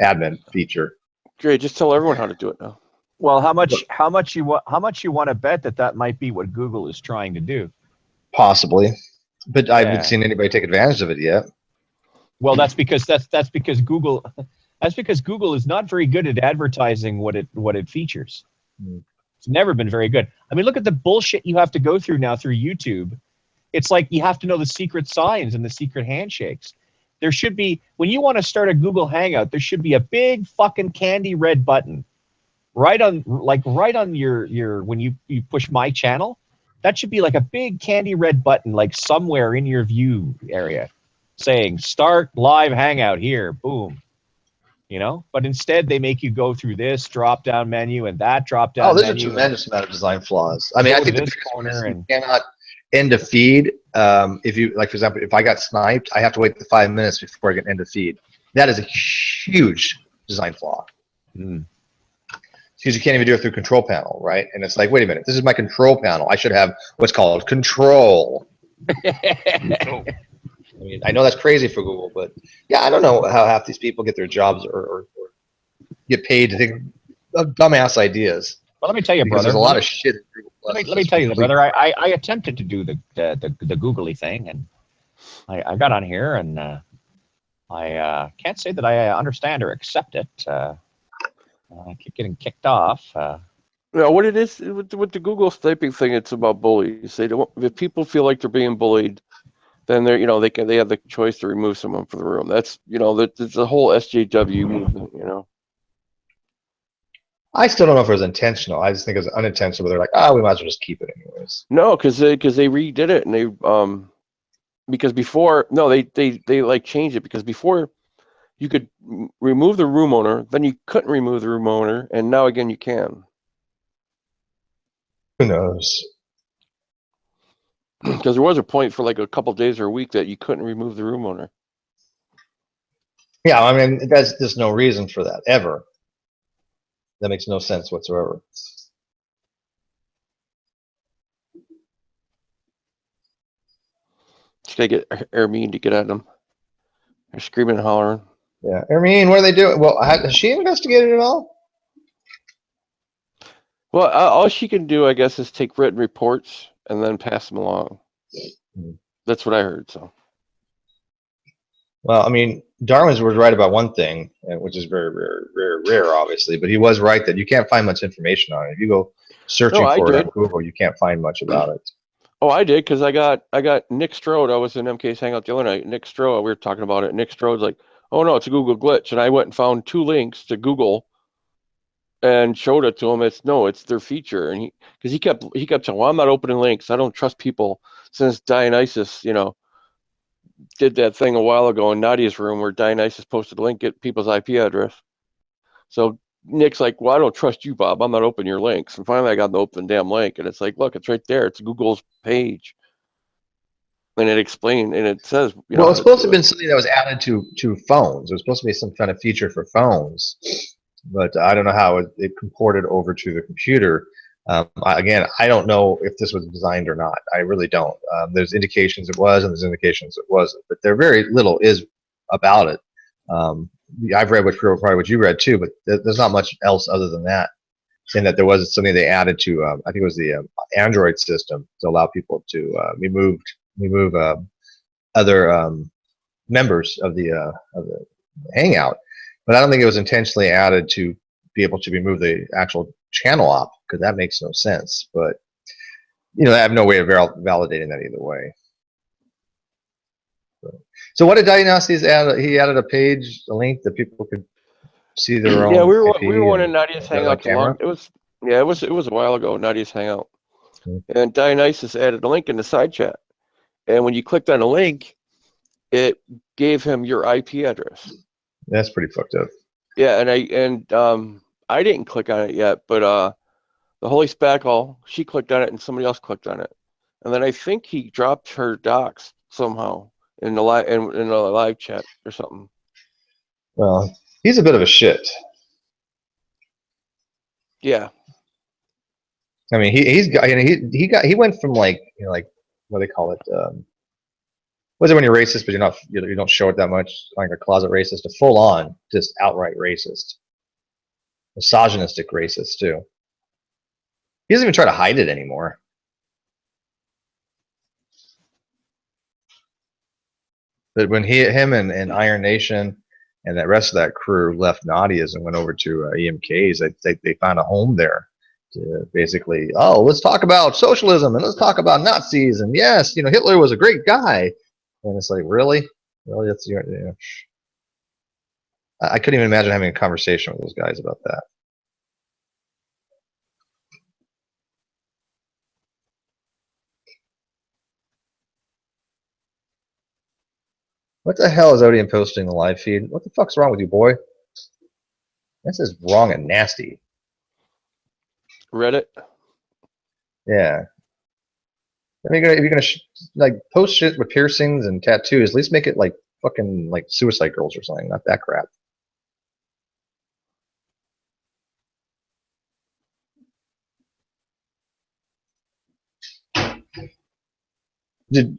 admin feature. Great, just tell everyone how to do it now. Well, how much you want to bet that might be what Google is trying to do? Possibly, but I haven't seen anybody take advantage of it yet. Well, that's because Google is not very good at advertising what it features. It's never been very good. I mean, look at the bullshit you have to go through now through YouTube. It's like you have to know the secret signs and the secret handshakes. There should be, when you want to start a Google Hangout, there should be a big fucking candy red button right on your when you push my channel. That should be like a big candy red button, like somewhere in your view area, saying start live hangout here, boom. But instead they make you go through this drop down menu and that drop down menu. There's a tremendous amount of design flaws. I mean, I think the corner and you cannot end a feed. If you, like, for example, if I got sniped, I have to wait the 5 minutes before I can end a feed. That is a huge design flaw. Because you can't even do it through control panel, right? And it's like, wait a minute, this is my control panel. I should have what's called control. I mean, I know that's crazy for Google, but yeah, I don't know how half these people get their jobs or get paid to think of dumbass ideas. Well, let me tell you, brother. There's a lot of shit. Let me tell you, brother. I attempted to do the googly thing, and I got on here, and I can't say that I understand or accept it. I keep getting kicked off. No, what it is with the Google sniping thing, it's about bullies. They don't. If people feel like they're being bullied, then they're they have the choice to remove someone from the room. That's that's the whole SJW movement. I still don't know if it was intentional. I just think it was unintentional. They're like, we might as well just keep it anyways. No, because they redid it and they because before they like changed it because before you could remove the room owner, then you couldn't remove the room owner, and now again you can. Who knows? Because there was a point for like a couple days or a week that you couldn't remove the room owner. Yeah, I mean, there's no reason for that ever. That makes no sense whatsoever. Just gotta get Ermine to get at them. They're screaming and hollering. Yeah, Ermine, what are they doing? Well, has she investigated it all? Well, all she can do, I guess, is take written reports and then pass them along. That's what I heard. So. Well, I mean, Darwin's was right about one thing, which is very rare, obviously, but he was right that you can't find much information on it. If you go searching for it on Google, you can't find much about it. Oh, I did, because I got Nick Strode. I was in MK's Hangout the other night. Nick Strode, we were talking about it. Nick Strode's like, oh no, it's a Google glitch, and I went and found 2 links to Google and showed it to him. It's their feature, and he kept saying, well, I'm not opening links. I don't trust people. Since Dionysus, did that thing a while ago in Nadia's room where Dionysus posted a link at people's IP address. So Nick's like, well, I don't trust you, Bob. I'm not opening your links. And finally I got to open the damn link, and it's like, look, it's right there. It's Google's page. And it explained, and it says, well, it's supposed to have been something that was added to phones. It was supposed to be some kind of feature for phones, but I don't know how it comported over to the computer. Again, I don't know if this was designed or not. I really don't. There's indications it was, and there's indications it wasn't. But there very little is about it. I've read probably what you read too, but there's not much else other than that. Saying that there was something they added to, I think it was the Android system to allow people to remove other members of the Hangout. But I don't think it was intentionally added to be able to remove the actual channel op, because that makes no sense. But I have no way of validating that either way. So what did Dionysus add? He added a link that people could see their own. Yeah, we were one in Nadia's Hangout. It was a while ago. Nadia's Hangout, and Dionysus added a link in the side chat, and when you clicked on a link, it gave him your IP address. That's pretty fucked up. Yeah, and I didn't click on it yet, but the Holy Spackle, she clicked on it and somebody else clicked on it, and then I think he dropped her docs somehow in the live chat or something. Well, he's a bit of a shit. Yeah. I mean, he went from like what do they call it? Was it when you're racist, but you don't show it that much, like a closet racist, to full on just outright racist, misogynistic racist too. He doesn't even try to hide it anymore. But when him and Iron Nation and that rest of that crew left Nadia's and went over to EMK's, they found a home there to basically, let's talk about socialism and let's talk about Nazis, and yes, Hitler was a great guy. And it's like, really? That's I couldn't even imagine having a conversation with those guys about that. What the hell is Odium posting the live feed? What the fuck's wrong with you, boy? This is wrong and nasty. Reddit? Yeah. I mean, if you're gonna post shit with piercings and tattoos, at least make it like fucking like Suicide Girls or something, not that crap.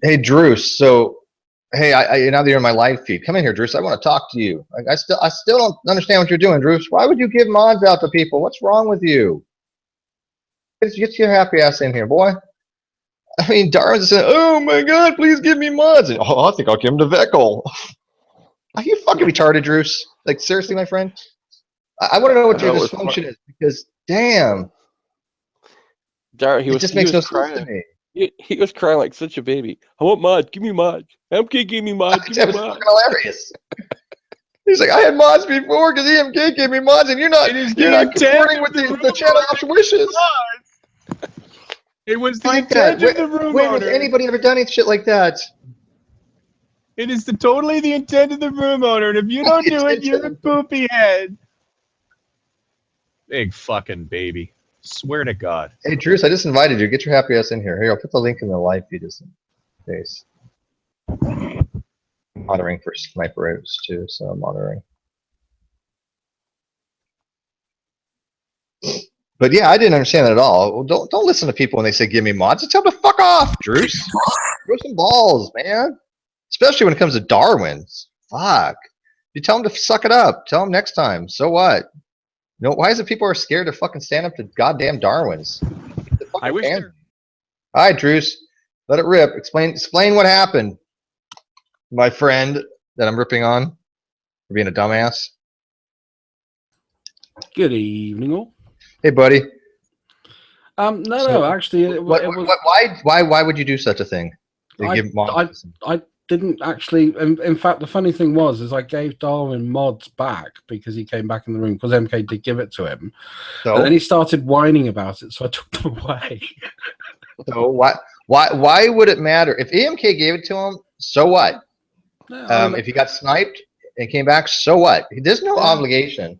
Hey, Drew. So, hey, now that you're in my live feed, come in here, Drew. I want to talk to you. I still don't understand what you're doing, Drew. Why would you give mods out to people? What's wrong with you? Get your happy ass in here, boy. I mean, Darwin's saying, "Oh my God, please give me mods." And, I think I'll give him to Veckel. Are you fucking retarded, Drew? Like, seriously, my friend? I want to know what your dysfunction is, because damn. It just makes no sense to me. He was crying like such a baby. I want mods. Give me mods. MK, give me mods. Give That me was mods. fucking hilarious. He's like, I had mods before because EMK gave me mods, and you're not comporting with the channel option wishes. It was the Like intent that. of the room When has owner. anybody ever done any shit like that? It is totally the intent of the room owner, and if you don't do it, you're a poopy head. Big fucking baby. Swear to God. Hey, Drews, I just invited you. Get your happy ass in here. Here, I'll put the link in the live feed just in case. I'm monitoring for snipers too, so I'm monitoring. But yeah, I didn't understand that at all. Don't listen to people when they say give me mods. Just tell them to fuck off, Drews. Grow some balls, man. Especially when it comes to Darwins. Fuck. You tell them to suck it up. Tell them next time. So what? No, why is it people are scared to fucking stand up to goddamn Darwins? I wish. All right, Drews, let it rip. Explain what happened, my friend that I'm ripping on for being a dumbass. Good evening, all. Hey, buddy. No, actually, it was. Why would you do such a thing? I didn't actually. In fact, the funny thing was, I gave Darwin mods back because he came back in the room because MK did give it to him. So? And then he started whining about it, so I took them away. So why would it matter if EMK gave it to him? So what? No, if he got sniped and came back, so what? There's no obligation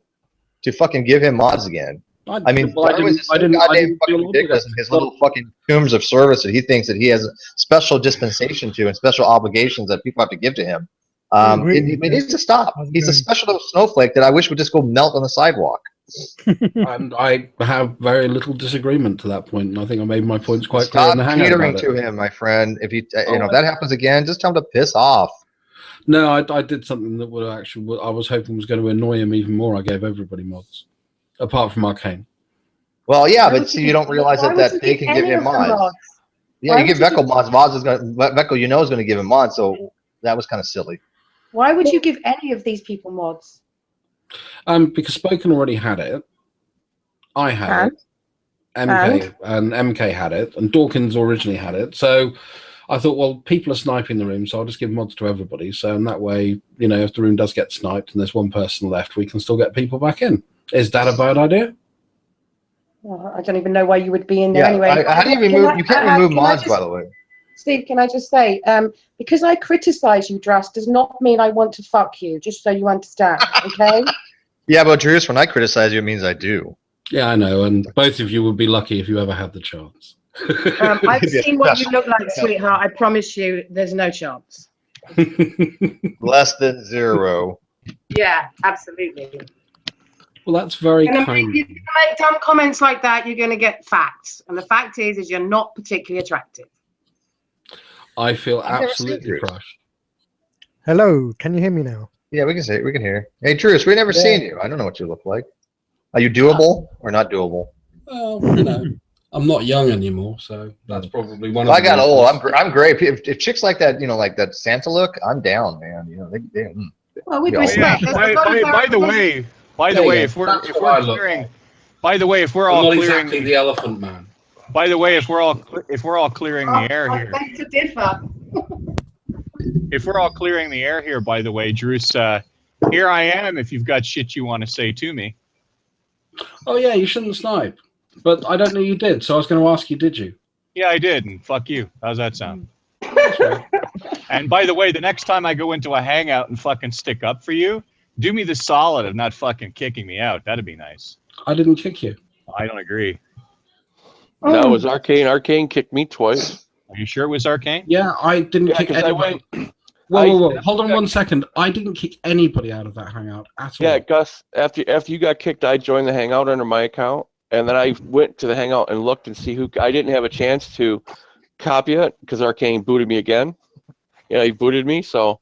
to fucking give him mods again. I mean, Darwin's just so goddamn fucking ridiculous in his little fucking tombs of service that he thinks that he has a special dispensation to and special obligations that people have to give to him. It needs to stop. He's a special little snowflake that I wish would just go melt on the sidewalk. And I have very little disagreement to that point, and I think I made my points quite clear Stop in the hangout catering about to him, my friend. If he, if that happens again, just tell him to piss off. No, I did something that would actually, I was hoping was going to annoy him even more. I gave everybody mods, apart from Arcane. Well, yeah, but see, you don't realize that they can give him mods. Yeah, you give Veckel mods. Veckel, is going to give him mods, so that was kind of silly. Why would you give any of these people mods? Because Spoken already had it. I had it. MK had it, and Dawkins originally had it. So I thought, well, people are sniping the room, so I'll just give mods to everybody. So in that way, you know, if the room does get sniped and there's one person left, we can still get people back in. Is that a bad idea? Well, I don't even know why you would be in there anyway. How do you remove? You can't remove mods, by the way. Steve, can I just say, because I criticize you, Drast, does not mean I want to fuck you, just so you understand, okay? Yeah, but Drews, when I criticize you, it means I do. Yeah, I know, and both of you would be lucky if you ever had the chance. I've seen what you look like, sweetheart. I promise you, there's no chance. Less than 0. Yeah, absolutely. Well, that's very kind. If you make dumb comments like that, you're going to get facts. And the fact is you're not particularly attractive. I feel absolutely crushed. Hello, can you hear me now? Yeah, we can say we can hear. Hey, Drews, we've never seen you. I don't know what you look like. Are you doable or not doable? Well, you know, I'm not young anymore, so that's probably one of. I got old. I'm great. If chicks like that, you know, like that Santa look, I'm down, man. You know, they well, with respect. By the way, if we're all clearing, I'm not exactly the elephant man. By the way, if we're all clearing the air here. I beg to differ. If we're all clearing the air here, by the way, Drews, here I am. If you've got shit you want to say to me. Oh yeah, you shouldn't snipe. But I don't know you did, so I was going to ask you, did you? Yeah, I did, and fuck you. How's that sound? And by the way, the next time I go into a hangout and fucking stick up for you, do me the solid of not fucking kicking me out. That'd be nice. I didn't kick you. I don't agree. No, it was Arcane. Arcane kicked me twice. Are you sure it was Arcane? Yeah, I didn't kick anyone. Whoa. Hold on one second. I didn't kick anybody out of that hangout at all. Yeah, Gus, after you got kicked, I joined the hangout under my account, and then I went to the hangout and looked and see who. I didn't have a chance to copy it because Arcane booted me again. Yeah, he booted me, so.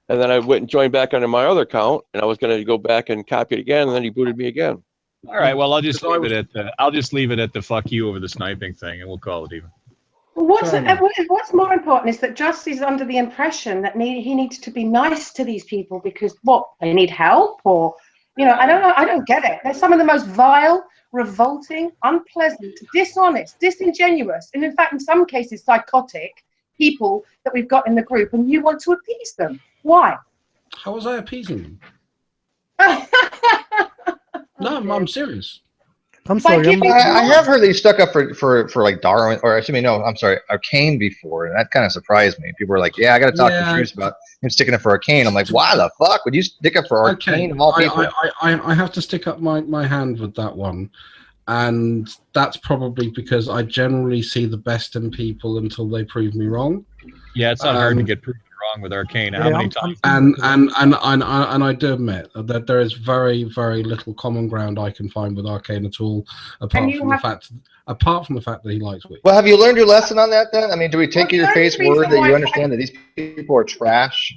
And then I went and joined back under my other account, and I was going to go back and copy it again, and then he booted me again. All right, well, I'll just leave it at the fuck you over the sniping thing, and we'll call it even. What's more important is that Justice is under the impression that he needs to be nice to these people because they need help, or You know, I don't know. I don't get it. They're some of the most vile, revolting, unpleasant, dishonest, disingenuous, and in fact, in some cases, psychotic people that we've got in the group, and you want to appease them. Why? How was I appeasing them? No, I'm serious. I'm sorry. I have heard that you stuck up for like Darwin, or excuse me, no, I'm sorry, Arcane before, and that kind of surprised me. People were like, "Yeah, I got to talk to Bruce about him sticking up for Arcane." I'm like, "Why the fuck would you stick up for Arcane of all people?" I have to stick up my hand with that one, and that's probably because I generally see the best in people until they prove me wrong. Yeah, it's not hard to get proven wrong with Arcane. How many times? And I do admit that there is very, very little common ground I can find with Arcane at all, apart from the fact that he likes witch. Well, have you learned your lesson on that then? I mean, do we take your face word that you understand that these people are trash?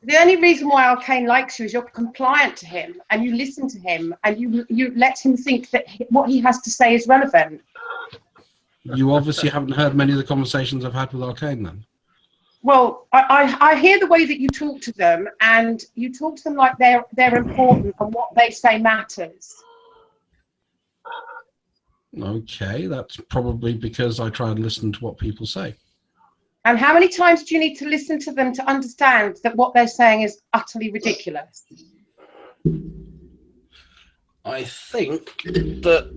The only reason why Arcane likes you is you're compliant to him, and you listen to him, and you let him think that what he has to say is relevant. You obviously haven't heard many of the conversations I've had with Arcane then. Well, I hear the way that you talk to them, and you talk to them like they're important, and what they say matters. Okay, that's probably because I try and listen to what people say. And how many times do you need to listen to them to understand that what they're saying is utterly ridiculous? I think that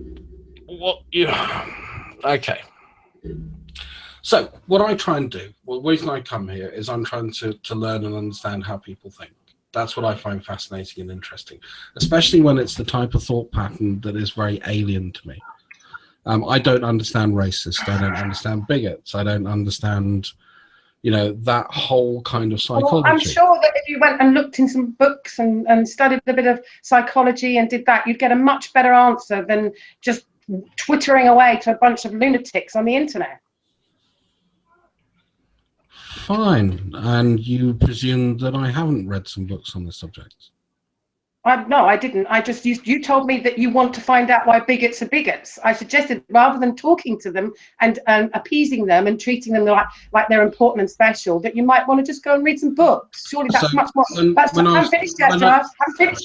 okay. So what I try and do, well, the reason I come here is I'm trying to learn and understand how people think. That's what I find fascinating and interesting, especially when it's the type of thought pattern that is very alien to me. I don't understand racists. I don't understand bigots. I don't understand, that whole kind of psychology. Well, I'm sure that if you went and looked in some books and studied a bit of psychology and did that, you'd get a much better answer than just twittering away to a bunch of lunatics on the internet. Fine. And you presume that I haven't read some books on this subject? No, I didn't. You told me that you want to find out why bigots are bigots. I suggested rather than talking to them and appeasing them and treating them like they're important and special, that you might want to just go and read some books. Surely that's much more. I'm finished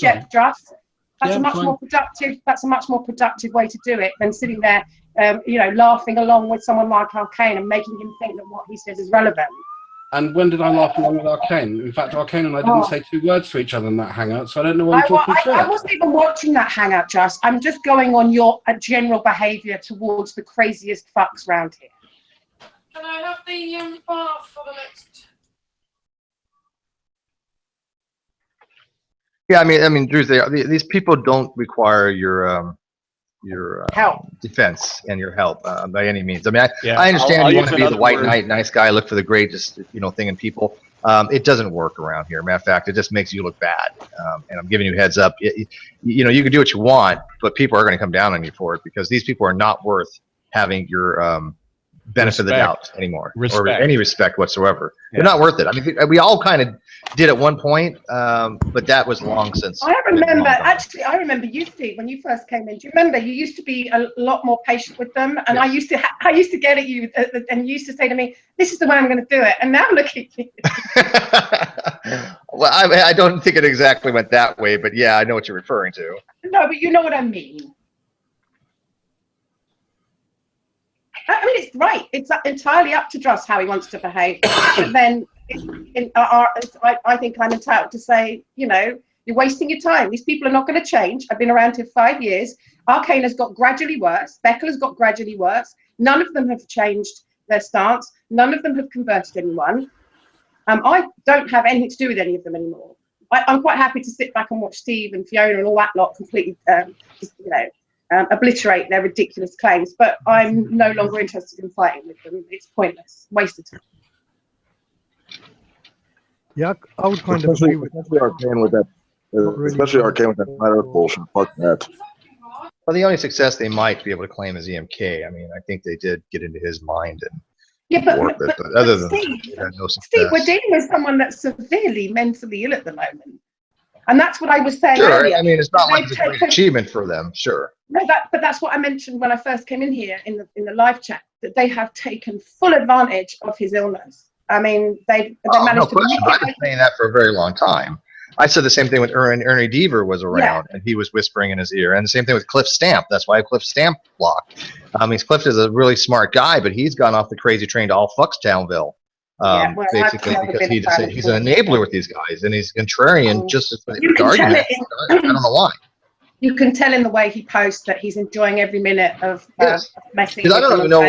yet, Just. That's a much more productive way to do it than sitting there, laughing along with someone like Arcane and making him think that what he says is relevant. And when did I laugh along with Arcane? In fact, Arcane and I didn't say two words to each other in that hangout, so I don't know what I'm talking about. I wasn't even watching that hangout, Just. I'm just going on your general behaviour towards the craziest fucks around here. Can I have the bath for the next? Yeah, I mean, Drew, these people don't require your help, defense, and your help by any means. I mean, I understand you want to be the white knight, nice guy, look for the greatest, thing in people. It doesn't work around here. Matter of fact, it just makes you look bad. And I'm giving you a heads up. You can do what you want, but people are going to come down on you for it because these people are not worth having your benefit of the doubt anymore, or any respect whatsoever. They're not worth it. I mean, we all kind of did at one point, but that was long since. I remember you, Steve, when you first came in. Do you remember you used to be a lot more patient with them, and I used to get at you, and you used to say to me, "This is the way I'm going to do it." And now look at you. Well, I don't think it exactly went that way, but yeah, I know what you're referring to. No, but you know what I mean. I mean, it's right. It's entirely up to Dross how he wants to behave. But then, I think I'm entitled to say, you're wasting your time. These people are not going to change. I've been around here 5 years. Arcane has got gradually worse. Beckel has got gradually worse. None of them have changed their stance. None of them have converted anyone. I don't have anything to do with any of them anymore. I'm quite happy to sit back and watch Steve and Fiona and all that lot completely, obliterate their ridiculous claims, but I'm no longer interested in fighting with them. It's pointless, wasted time. Yeah, I would kind of agree with Arcane with that. Especially Arcane with that matter of bullshit. Fuck that. Well, the only success they might be able to claim is EMK. I mean, I think they did get into his mind and warp it. But other than that, no success. Steve, we're dealing with someone that's severely mentally ill at the moment. And that's what I was saying sure, earlier. I mean, it's not like it's a great achievement for them, sure. No, but that's what I mentioned when I first came in here in the live chat, that they have taken full advantage of his illness. I mean, they managed to. I've been saying that for a very long time. I said the same thing with Ernie Deaver was around, and he was whispering in his ear. And the same thing with Cliff Stamp. That's why Cliff Stamp blocked. I mean, Cliff is a really smart guy, but he's gone off the crazy train to all Fuckstownville. Basically, because he's an enabler with these guys, and he's contrarian just as the argument. I don't know why. You can tell in the way he posts that he's enjoying every minute of messing. Because I don't even know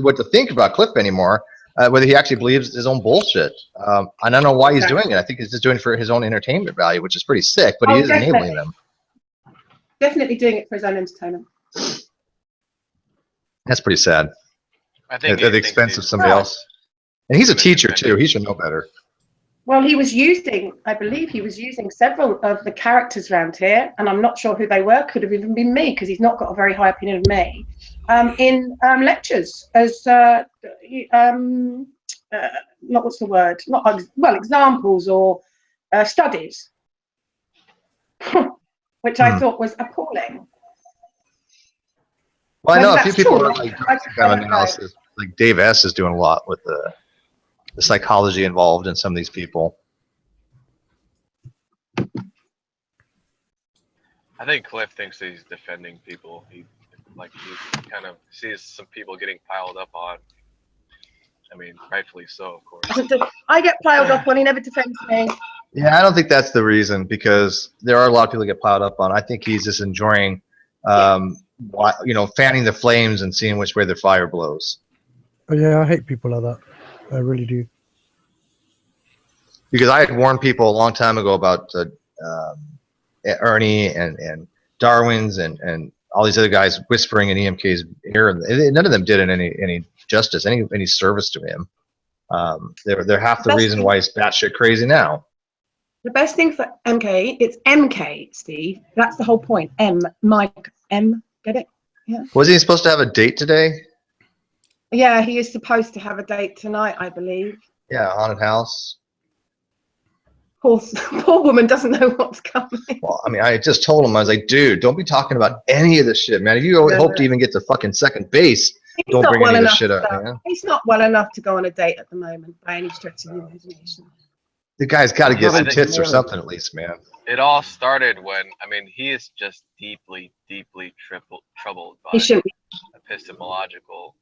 what to think about Cliff anymore. Whether he actually believes his own bullshit. And I don't know why he's doing it. I think he's just doing it for his own entertainment value, which is pretty sick, but he is enabling them. Definitely doing it for his own entertainment. That's pretty sad. I think at the expense of somebody else. And he's a teacher, too. He should know better. Well, he was using, I believe he was using several of the characters around here, and I'm not sure who they were. Could have even been me, because he's not got a very high opinion of me. In lectures as not what's the word? Examples or studies, which I thought was appalling. Well, I know a few people are like kind of analysis. Like Dave S is doing a lot with the psychology involved in some of these people. I think Cliff thinks he's defending people. He kind of sees some people getting piled up on. I mean, rightfully so, of course. I get piled up on. He never defends me. Yeah, I don't think that's the reason, because there are a lot of people that get piled up on. I think he's just enjoying, fanning the flames and seeing which way the fire blows. Oh yeah, I hate people like that. I really do. Because I had warned people a long time ago about Ernie and Darwins and all these other guys whispering in EMK's ear, and none of them did any justice, any service to him. They're half the reason why he's batshit crazy now. The best thing for MK, it's MK, Steve. That's the whole point. Mike, get it? Yeah. Was he supposed to have a date today? Yeah, he is supposed to have a date tonight, I believe. Yeah, haunted house. Poor woman doesn't know what's coming. Well, I mean, I just told him, I was like, dude, don't be talking about any of this shit, man. If you hope to even get to fucking second base, don't bring any of this shit up, man. He's not well enough to go on a date at the moment by any stretch of the imagination. The guy's got to get some tits or something at least, man. It all started when, I mean, he is just deeply, deeply troubled by epistemological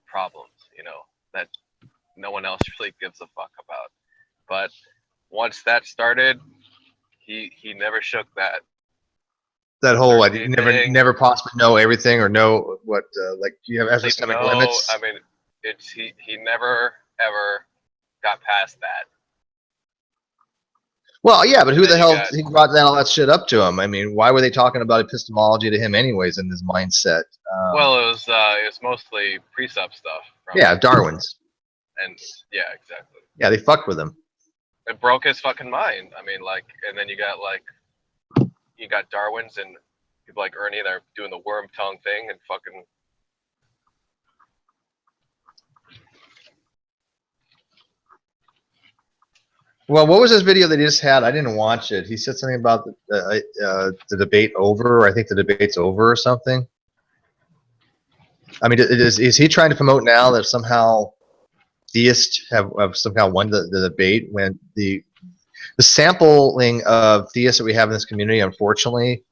problems, that no one else really gives a fuck about. But once that started, he never shook that. That whole you never possibly know everything or know what you have epistemic limits. I mean, he never ever got past that. Well, yeah, but who the hell he brought all that shit up to him? I mean, why were they talking about epistemology to him anyways in his mindset? Well, it was mostly precept stuff. Darwin's. And yeah, exactly. Yeah, they fucked with him. It broke his fucking mind. I mean, and then you got Darwin's and people like Ernie that are doing the worm tongue thing and fucking. Well, what was this video that he just had? I didn't watch it. He said something about the debate over. I think the debate's over or something. I mean, is he trying to promote now that somehow theists have somehow won the debate when the sampling of theists that we have in this community, unfortunately,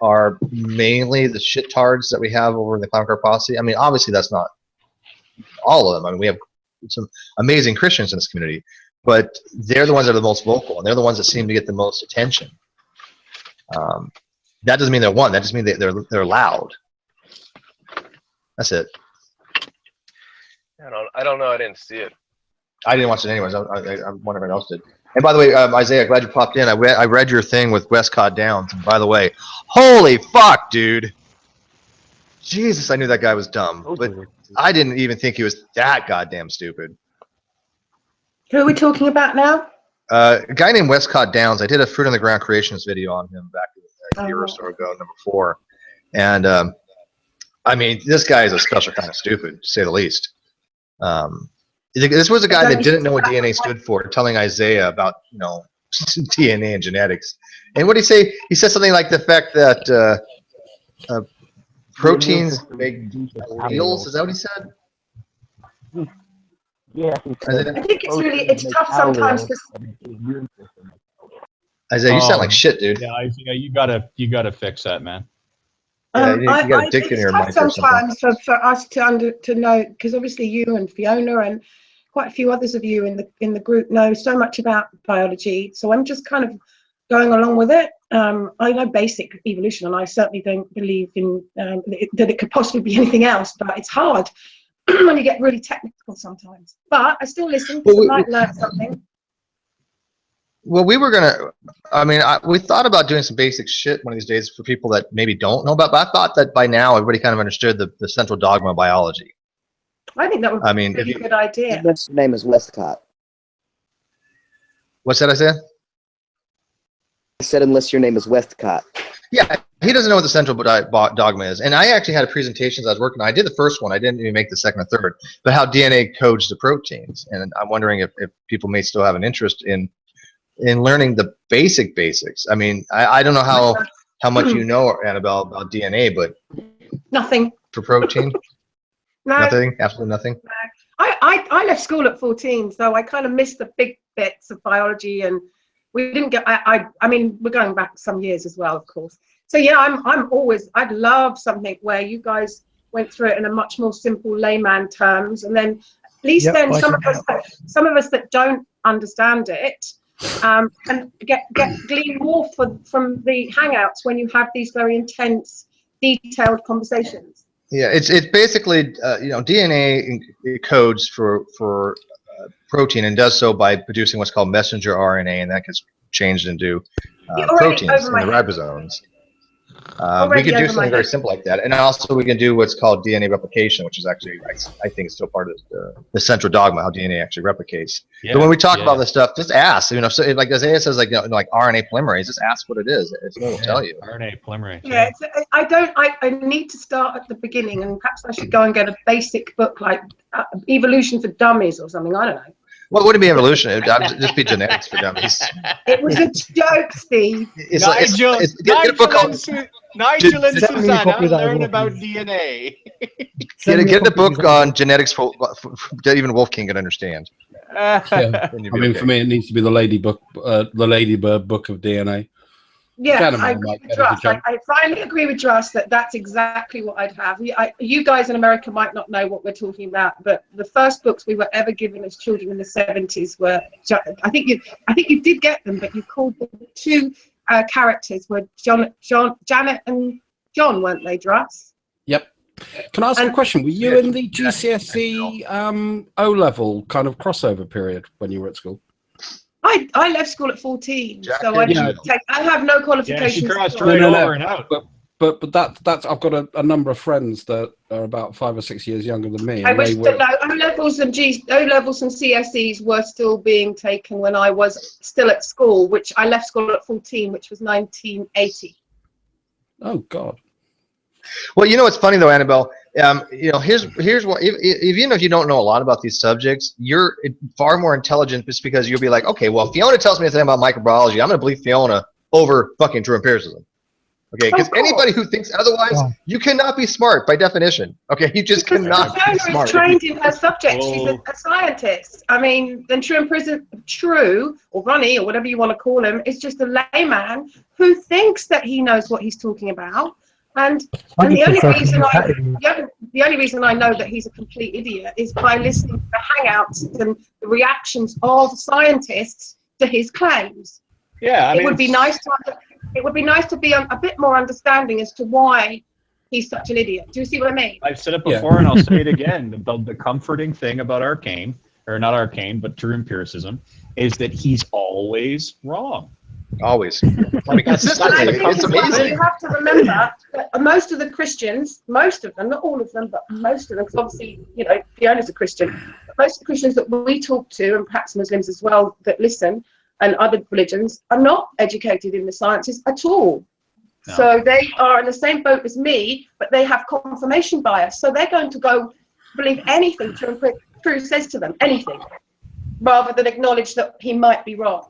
are mainly the shittards that we have over in the Clown Car Posse? I mean, obviously that's not all of them. I mean, we have some amazing Christians in this community, but they're the ones that are the most vocal, and they're the ones that seem to get the most attention. That doesn't mean they're one. That just means they're loud. That's it. I don't know. I didn't see it. I didn't watch it anyways. I wonder if anyone else did. And by the way, Isaiah, glad you popped in. I read your thing with Westcott Downs. And by the way, holy fuck, dude. Jesus, I knew that guy was dumb. But I didn't even think he was that goddamn stupid. Who are we talking about now? A guy named Westcott Downs. I did a Fruit on the Ground Creationist video on him back a year or so ago, number 4. And, I mean, this guy is a special kind of stupid, to say the least. This was a guy that didn't know what DNA stood for, telling Isaiah about, DNA and genetics. And what did he say? He said something like the fact that proteins make alleles. Is that what he said? Yeah. I think it's tough sometimes because. Isaiah, you sound like shit, dude. Yeah, Isaiah, you gotta fix that, man. Yeah, you got a dick in your it's mic or tough something. sometimes for us to know, because obviously you and Fiona and quite a few others of you in the group know so much about biology. So I'm just kind of going along with it. I know basic evolution, and I certainly don't believe in that it could possibly be anything else. But it's hard when you get really technical sometimes. But I still listen because I might learn something. Well, we were gonna. I mean, we thought about doing some basic shit one of these days for people that maybe don't know about. But I thought that by now everybody kind of understood the central dogma of biology. I think that would be a really good idea. His name is Westcott. What's that, Isaiah? I said, unless your name is Westcott. Yeah, he doesn't know what the central dogma is. And I actually had a presentation as I was working on. I did the first one. I didn't even make the second or third. But how DNA codes the proteins. And I'm wondering if people may still have an interest in learning the basics. I mean, I don't know how much you know, Annabelle, about DNA, but nothing for protein. No, nothing, absolutely nothing. No. I left school at 14, so I kind of missed the big bits of biology, and we didn't get. I mean, we're going back some years as well, of course. So yeah, I'd love something where you guys went through it in a much more simple layman terms, and then at least then some of us that don't understand it and glean more from the hangouts when you have these very intense, detailed conversations. Yeah, it's basically DNA codes for protein, and does so by producing what's called messenger RNA, and that gets changed into proteins in the ribosomes. We can do something very simple like that, and also we can do what's called DNA replication, which is actually, I think, still part of the central dogma, how DNA actually replicates. Yeah, but when we talk about this stuff, just ask. So like Isaiah says, like like RNA polymerase, just ask what it is. It's going to tell you. RNA polymerase. Yeah, I need to start at the beginning, and perhaps I should go and get a basic book like Evolution for Dummies or something. I don't know. Well, it wouldn't be evolution. It would just be genetics for dummies. It was a joke, Steve. Nigel and Susanna learn about DNA. Get the book on genetics that even Wolf King can understand. Yeah. I mean, for me, it needs to be the Ladybird book of DNA. Yeah, I agree with Russ. I finally agree with Russ that that's exactly what I'd have. You guys in America might not know what we're talking about, but the first books we were ever given as children in the 70s were, I think you did get them, but you called the two characters were Janet and John, weren't they, Russ? Yep. Can I ask a question? Were you in the GCSE O-level kind of crossover period when you were at school? I left school at 14, so I have no qualifications. Yeah, she crossed right over and out. But that's I've got a number of friends that are about 5 or 6 years younger than me. I wish to know O-levels and CSEs were still being taken when I was still at school, which I left school at 14, which was 1980. Oh God. Well, you know what's funny though, Annabelle. Here's what. Even if you don't know a lot about these subjects, you're far more intelligent just because you'll be like, okay, well, Fiona tells me something about microbiology. I'm going to believe Fiona over fucking true empiricism. Okay, because anybody who thinks otherwise, you cannot be smart by definition. Okay, you just cannot be smart. Fiona is trained in her subject. She's a scientist. I mean, then True or Ronnie or whatever you want to call him is just a layman who thinks that he knows what he's talking about. And the only reason I know that he's a complete idiot is by listening to the hangouts and the reactions of scientists to his claims. Yeah, it would be nice to be a bit more understanding as to why he's such an idiot. Do you see what I mean? I've said it before, and I'll say it again. The comforting thing about Arcane, or not Arcane, but true empiricism, is that he's always wrong. Always. It's amazing. You have to remember that most of the Christians, most of them, not all of them, but most of them, because obviously, Fiona's a Christian, but most of the Christians that we talk to, and perhaps Muslims as well that listen, and other religions, are not educated in the sciences at all. No. So they are in the same boat as me, but they have confirmation bias. So they're going to go believe anything True says to them, anything, rather than acknowledge that he might be wrong.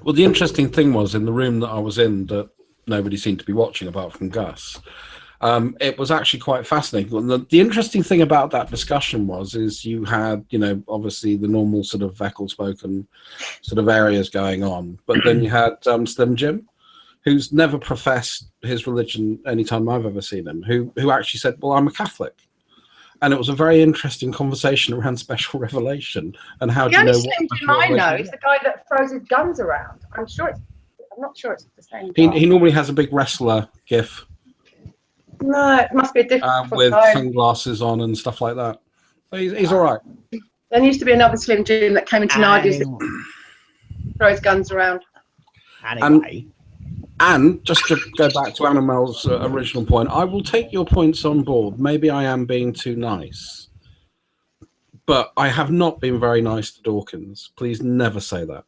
Well, the interesting thing was in the room that I was in that nobody seemed to be watching apart from Gus. It was actually quite fascinating. The interesting thing about that discussion is you had, obviously the normal sort of Veckle-spoken sort of areas going on, but then you had Slim Jim, who's never professed his religion any time I've ever seen him, who actually said, well, I'm a Catholic. And it was a very interesting conversation around special revelation and how do you know what Slim Jim I know is the guy that throws his guns around. I'm not sure it's the same guy. He normally has a big wrestler gif. No, it must be a different with guy. sunglasses on and stuff like that. So he's all right. There used to be another Slim Jim that came into Nadia's that throws guns around. And just to go back to Annabelle's original point, I will take your points on board. Maybe I am being too nice, but I have not been very nice to Dawkins. Please never say that,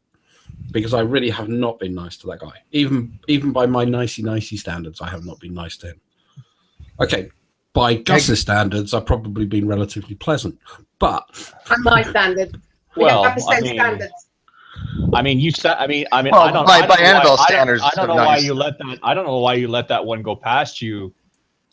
because I really have not been nice to that guy. Even by my nicey standards, I have not been nice to him. Okay, by Gus's standards, I've probably been relatively pleasant, but By my standards, we don't have the same standards. I mean, you said. I mean, Well, I don't. by I don't know Annabelle's why, standards, I don't know nice. why you let that. I don't know why you let that one go past you,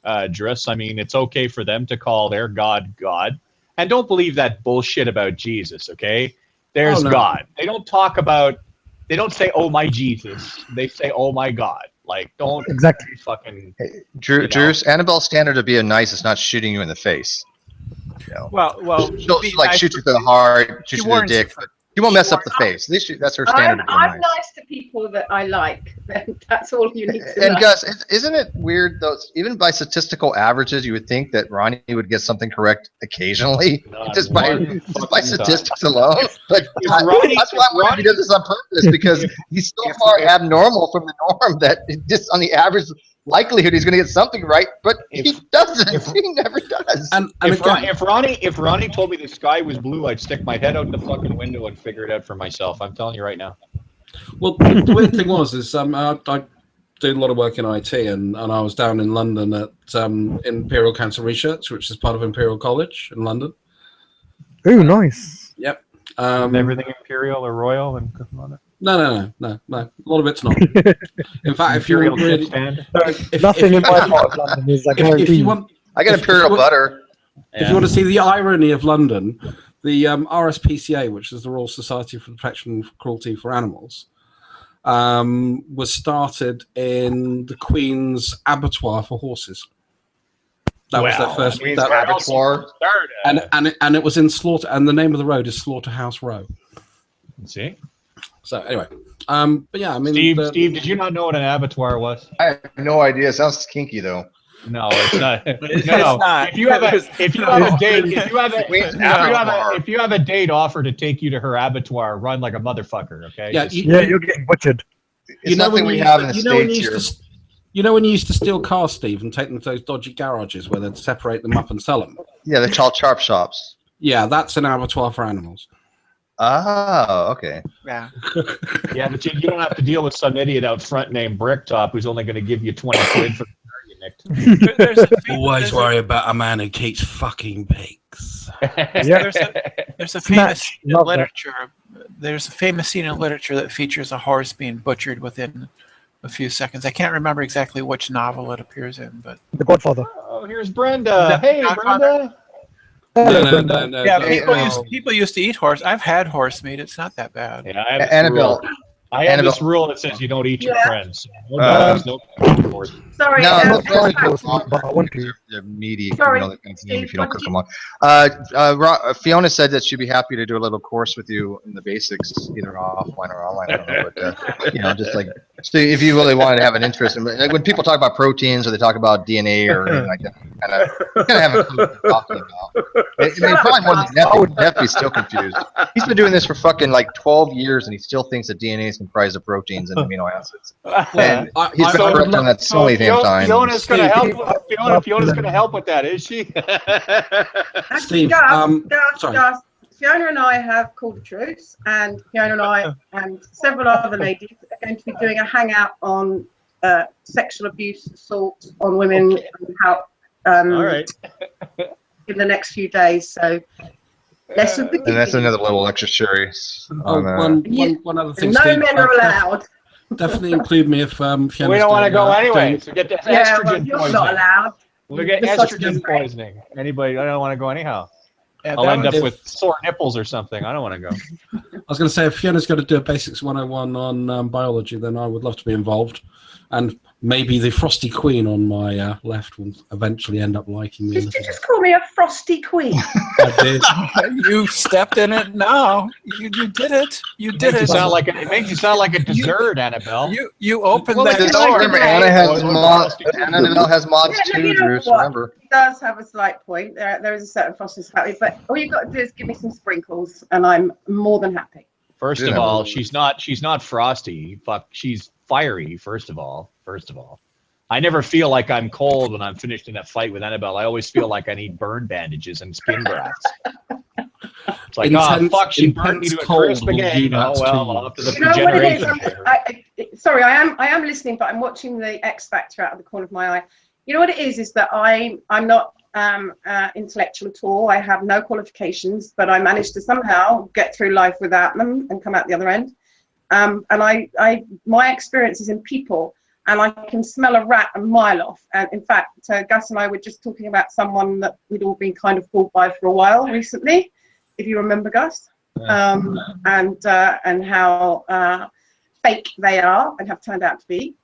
Driss. I mean, it's okay for them to call their God God, and don't believe that bullshit about Jesus. Okay, there's God. They don't talk about. They don't say, "Oh my Jesus." They say, "Oh my God." Like, don't exactly fucking. Drew's Annabelle's standard of being nice is not shooting you in the face. Well, she'll like shoot you through the heart, shoot you in the dick. But you won't mess up the face. At least that's her standard of being I'm nice. nice to people that I like. That's all you need to know. And Gus, isn't it weird though? Even by statistical averages, you would think that Ronnie would get something correct occasionally, just by statistics alone. But that's why he does this on purpose, because he's so far abnormal from the norm that just on the average likelihood he's going to get something right, but he doesn't. He never does. If Ronnie told me the sky was blue, I'd stick my head out the fucking window and figure it out for myself. I'm telling you right now. Well, the weird thing is I do a lot of work in IT, and I was down in London at Imperial Cancer Research, which is part of Imperial College in London. Oh, nice. Yep. Everything Imperial or Royal and No. A lot of it's not. In fact, if you're really, nothing in my part of London is like I got Imperial butter. If you want to see the irony of London, the RSPCA, which is the Royal Society for the Protection of Cruelty for Animals, was started in the Queen's abattoir for horses. That was their first abattoir, and it was in Slaughter, and the name of the road is Slaughterhouse Row. See. So anyway, but yeah, I mean, Steve, did you not know what an abattoir was? I have no idea. It sounds kinky though. No, it's not. It's no. not. If you have a date offer to take you to her abattoir, run like a motherfucker. Okay. Yeah, you're getting butchered. It's nothing we have in the States here. You know when you used to steal cars, Steve, and take them to those dodgy garages where they'd separate them up and sell them? Yeah, the child sharp shops. Yeah, that's an abattoir for animals. Oh, okay. Yeah. Yeah, but you don't have to deal with some idiot out front named Bricktop who's only going to give you 20 quid for the car you nicked. Always worry about a man who keeps fucking pigs. There's a famous scene in literature. There's a famous scene in literature that features a horse being butchered within a few seconds. I can't remember exactly which novel it appears in, but The Godfather. Oh, here's Brenda. Hey, Brenda. No. Yeah, people used to eat horse. I've had horse meat. It's not that bad. Yeah, I have Annabelle. I have this rule that says you don't eat your friends. No dogs, no horse. Sorry. They're meaty. Sorry, that kind of thing if you don't cook them on. Fiona said that she'd be happy to do a little course with you in the basics, either offline or online. I don't know, but just like, so if you really wanted to have an interest in, like when people talk about proteins or they talk about DNA or anything like that, kind of have a clue what they're talking about. I mean, probably more than Neffy's still confused. He's been doing this for fucking like 12 years, and he still thinks that DNA is comprised of proteins and amino acids. And he's been correct on that so many damn times. Fiona's going to help. Fiona's going to help with that, is she? Actually, Fiona and I have called a truce, and Fiona and I and several other ladies are going to be doing a hangout on sexual abuse, assault on women, and how all right. in the next few days. So, listen. And that's another little lecture series. One other thing. No Steve, men are allowed. Definitely include me if Fiona. We don't want to go anyway. So get the estrogen you're poison. not allowed. We'll get estrogen poisoning. Anybody? I don't want to go anyhow. Yeah, I'll end up with sore nipples or something. I don't want to go. I was going to say, if Fiona's going to do a Basics 101 on biology, then I would love to be involved. And maybe the Frosty Queen on my left will eventually end up liking me. Did you just call me a frosty queen? I did. You stepped in it now. You did it. You did it. It makes you sound like a dessert, Annabelle. You opened Well, that just door. remember, Annabelle has mods too, you know Drew. So what? remember. It does have a slight point. There is a certain frostiness about it, but all you've got to do is give me some sprinkles, and I'm more than happy. First of all, she's not frosty. Fuck, she's fiery. First of all, I never feel like I'm cold when I'm finished in a fight with Annabelle. I always feel like I need burn bandages and skin grafts. It's like, fuck, she burned me to a crisp again. Oh well, I'll have to look for generations. Sorry, I am listening, but I'm watching the X Factor out of the corner of my eye. You know what it is that I'm not intellectual at all. I have no qualifications, but I managed to somehow get through life without them and come out the other end. And my experience is in people, and I can smell a rat a mile off. And in fact, Gus and I were just talking about someone that we'd all been kind of called by for a while recently, if you remember, Gus, and how fake they are and have turned out to be.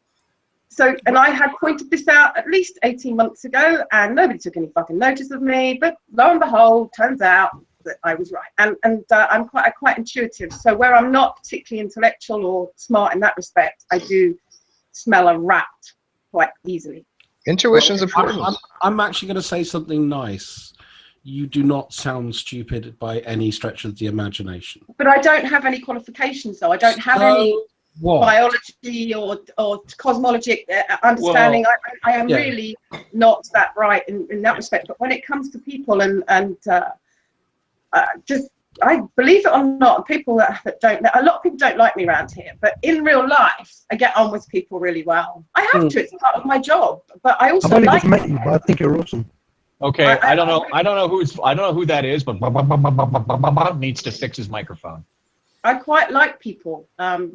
So, and I had pointed this out at least 18 months ago, and nobody took any fucking notice of me. But lo and behold, turns out that I was right. And I'm quite intuitive. So where I'm not particularly intellectual or smart in that respect, I do smell a rat quite easily. Intuition's important. I'm actually going to say something nice. You do not sound stupid by any stretch of the imagination. But I don't have any qualifications, though. I don't have any biology or cosmology understanding. Well, I am really not that bright in that respect. But when it comes to people and just, I believe it or not, people that don't, a lot of people don't like me around here, but in real life, I get on with people really well. I have to, it's part of my job, but I also I've only like just met you, but I think you're awesome. Okay, I don't know who that is, but needs to fix his microphone. I quite like people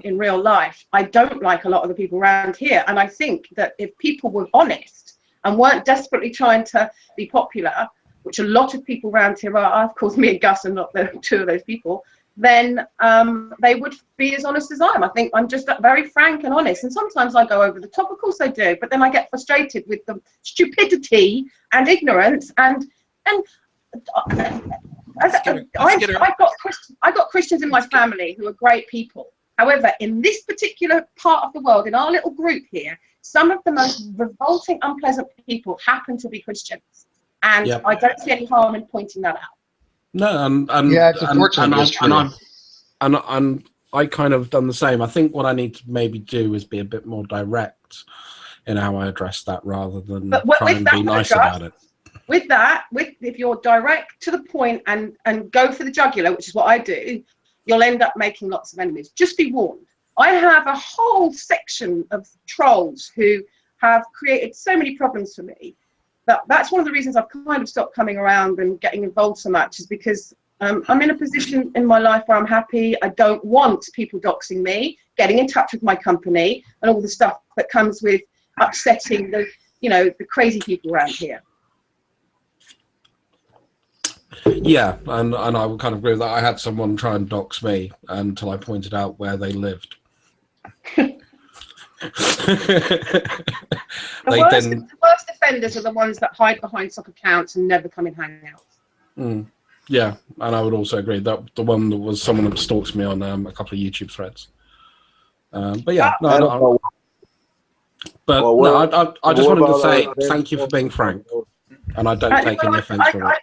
in real life. I don't like a lot of the people around here, and I think that if people were honest and weren't desperately trying to be popular, which a lot of people around here are, of course, me and Gus are not the two of those people, then they would be as honest as I am. I think I'm just very frank and honest. And sometimes I go over the top, of course I do, but then I get frustrated with the stupidity and ignorance and I've got Christians in my family who are great people. However, in this particular part of the world, in our little group here, some of the most revolting, unpleasant people happen to be Christians. And I don't see any harm in pointing that out. No, and I kind of done the same. I think what I need to maybe do is be a bit more direct in how I address that, rather than try and be nice about it. With that, if you're direct to the point and go for the jugular, which is what I do, you'll end up making lots of enemies. Just be warned. I have a whole section of trolls who have created so many problems for me. That's one of the reasons I've kind of stopped coming around and getting involved so much, is because I'm in a position in my life where I'm happy. I don't want people doxing me, getting in touch with my company, and all the stuff that comes with upsetting the crazy people around here. Yeah, and I would kind of agree with that. I had someone try and dox me until I pointed out where they lived. The worst offenders are the ones that hide behind soccer accounts and never come in hangouts. Yeah, and I would also agree that the one that was someone that stalks me on a couple of YouTube threads. But yeah, I just wanted to say thank you for being frank, and I don't take any offence from it.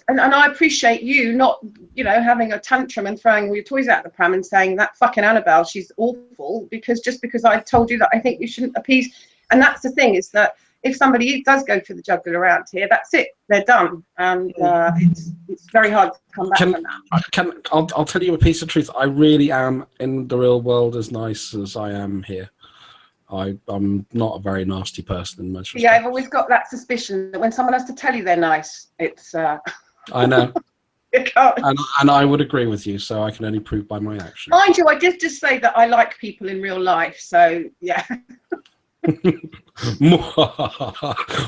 And I appreciate you not, having a tantrum and throwing all your toys out the pram and saying that fucking Annabelle, she's awful, because I told you that I think you shouldn't appease. And that's the thing, is that if somebody does go for the jugular around here, that's it, they're done, and it's very hard to come back from that. I'll tell you a piece of truth. I really am in the real world as nice as I am here. I'm not a very nasty person in most respects. Yeah, I've always got that suspicion that when someone has to tell you they're nice, it's I know. And I would agree with you, so I can only prove by my actions. Mind you, I did just say that I like people in real life, so yeah.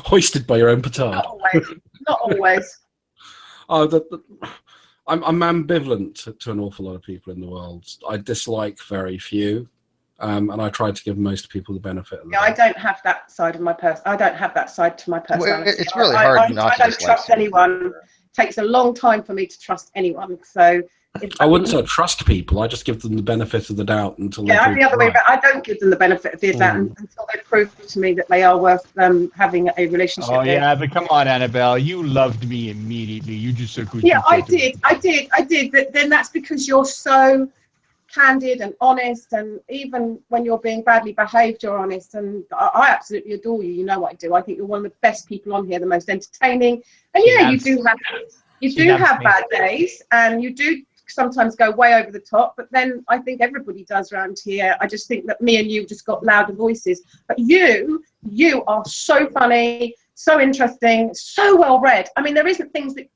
Hoisted by your own petard. Not always. Not always. I'm ambivalent to an awful lot of people in the world. I dislike very few, and I try to give most people the benefit of the Yeah, I don't have that side of my person. I don't have that side to my personality. It's really hard not to I don't dislike trust someone. anyone. It takes a long time for me to trust anyone. So I wouldn't say I trust people. I just give them the benefit of the doubt until they yeah, I'm prove the other it way right. around. I don't give them the benefit of the doubt until they prove to me that they are worth having a relationship Oh with. yeah, but come on, Annabelle, you loved me immediately. You just so good. Yeah, I did. But then that's because you're so candid and honest, and even when you're being badly behaved, you're honest. And I absolutely adore you. You know what I do. I think you're one of the best people on here, the most entertaining. And yeah, you do have bad days, and you do sometimes go way over the top. But then I think everybody does around here. I just think that me and you just got louder voices. But you are so funny, so interesting, so well read. I mean, there isn't things that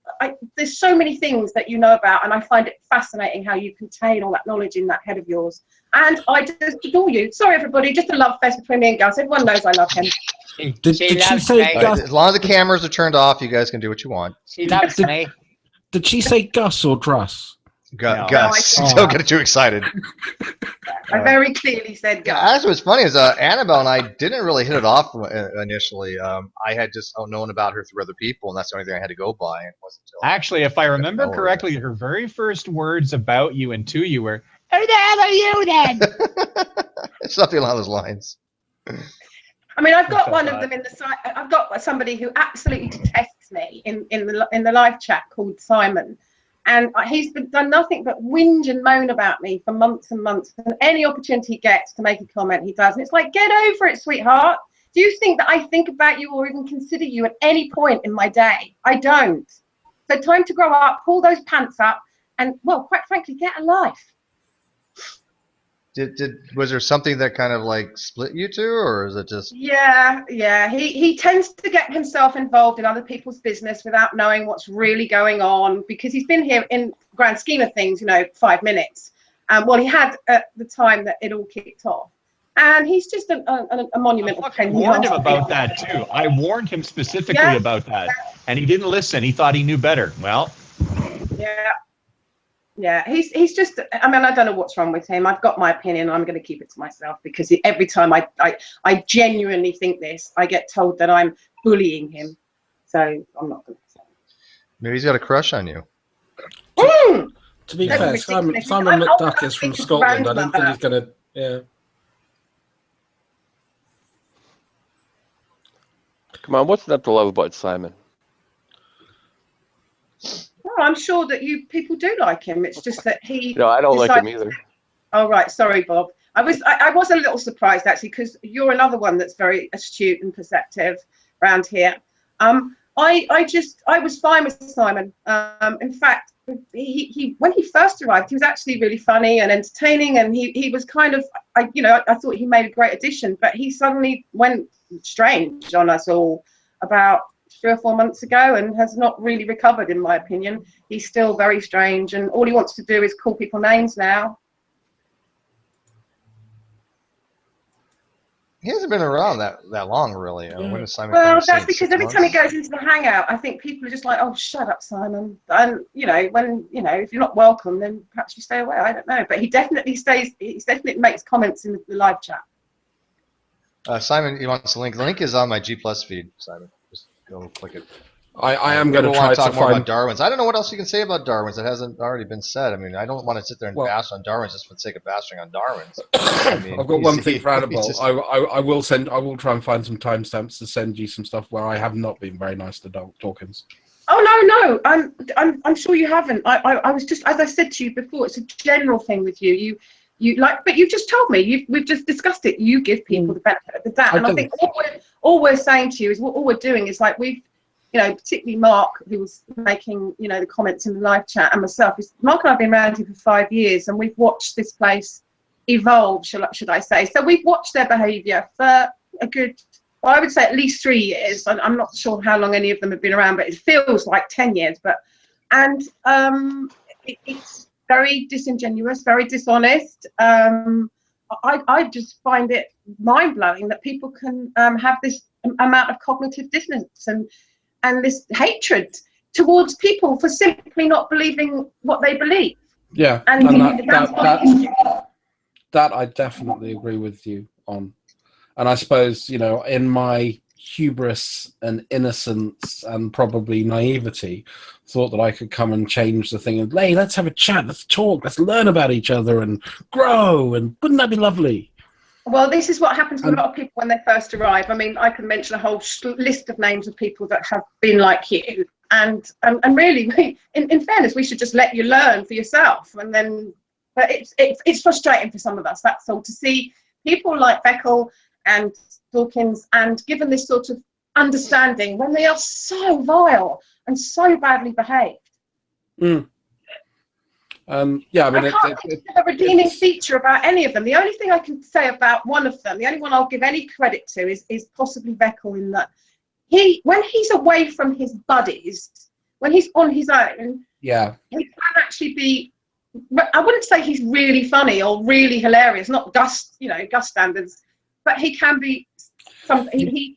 there's so many things that you know about, and I find it fascinating how you contain all that knowledge in that head of yours. And I just adore you. Sorry, everybody, just a love fest between me and Gus. Everyone knows I love him. Did she say Gus? As long as the cameras are turned off, you guys can do what you want. She loves me. Did she say Gus or Druss? Gus, No, don't get too excited. I very clearly said Gus. Actually, what's funny is Annabelle and I didn't really hit it off initially. I had just known about her through other people, and that's the only thing I had to go by. And it wasn't until Actually, if I remember correctly, her very first words about you and to you were, "Who the hell are you then?" something along those lines. I mean, I've got one of them in the site. I've got somebody who absolutely detests me in the live chat called Simon. And he's done nothing but whinge and moan about me for months and months. And any opportunity he gets to make a comment, he does. And it's like, get over it, sweetheart. Do you think that I think about you or even consider you at any point in my day? I don't. So time to grow up, pull those pants up, and, well, quite frankly, get a life. Was there something that kind of like split you two, or is it just? Yeah. He tends to get himself involved in other people's business without knowing what's really going on, because he's been here in grand scheme of things, 5 minutes. Well, he had at the time that it all kicked off, and he's just a monumental. I warned him about that too. I warned him specifically about that, and he didn't listen. He thought he knew better. Well. Yeah, he's just, I mean, I don't know what's wrong with him. I've got my opinion. I'm going to keep it to myself, because every time I genuinely think this, I get told that I'm bullying him. So I'm not going to say. Maybe he's got a crush on you. To be fair, Simon McDuck is from Scotland. I don't think he's going to, yeah. Come on, what's not to love about Simon? Well, I'm sure that people do like him. It's just that he. No, I don't like him either. Oh right, sorry, Bob. I was a little surprised actually, because you're another one that's very astute and perceptive around here. I was fine with Simon. In fact, he when he first arrived, he was actually really funny and entertaining, and he was kind of I thought he made a great addition, but he suddenly went strange on us all about 3 or 4 months ago, and has not really recovered, in my opinion. He's still very strange, and all he wants to do is call people names now. He hasn't been around that long, really. When is Simon? Well, that's because every time he goes into the hangout, I think people are just like, "Oh, shut up, Simon." And if you're not welcome, then perhaps you stay away. I don't know, but he definitely stays. He definitely makes comments in the live chat. Simon, he wants the link. The link is on my G+ feed, Simon. Just go click it. I am going to try to talk more find about Darwins. I don't know what else you can say about Darwins that hasn't already been said. I mean, I don't want to sit there and bash on Darwins just for the sake of bashing on Darwins. I mean, I've got one thing for Annabelle. I will try and find some timestamps to send you some stuff where I have not been very nice to Dawkins. Oh no, I'm sure you haven't. I was just, as I said to you before, it's a general thing with you. You like, but you've just told me, we've just discussed it. You give people the benefit of the doubt, and I think all we're saying to you is all we're doing is like particularly Mark, who was making the comments in the live chat, and myself. Mark and I've been around here for 5 years, and we've watched this place evolve, should I say? So we've watched their behaviour for a good, well, I would say at least 3 years. I'm not sure how long any of them have been around, but it feels like 10 years. It's very disingenuous, very dishonest. I just find it mind-blowing that people can have this amount of cognitive dissonance and this hatred towards people for simply not believing what they believe. Yeah, and that I definitely agree with you on. And I suppose, you know, in my hubris and innocence and probably naivety, thought that I could come and change the thing and, hey, let's have a chat, let's talk, let's learn about each other and grow, and wouldn't that be lovely? Well, this is what happens to a lot of people when they first arrive. I mean, I can mention a whole list of names of people that have been like you. And really, in fairness, we should just let you learn for yourself. And then, but it's frustrating for some of us, that's all, to see people like Beckel and Dawkins, and given this sort of understanding when they are so vile and so badly behaved. Yeah, I mean, I can't think of a redeeming feature about any of them. The only thing I can say about one of them, the only one I'll give any credit to, is possibly Beckel, in that when he's away from his buddies, when he's on his own, yeah, he can actually be, I wouldn't say he's really funny or really hilarious, not Gus standards, but he can be he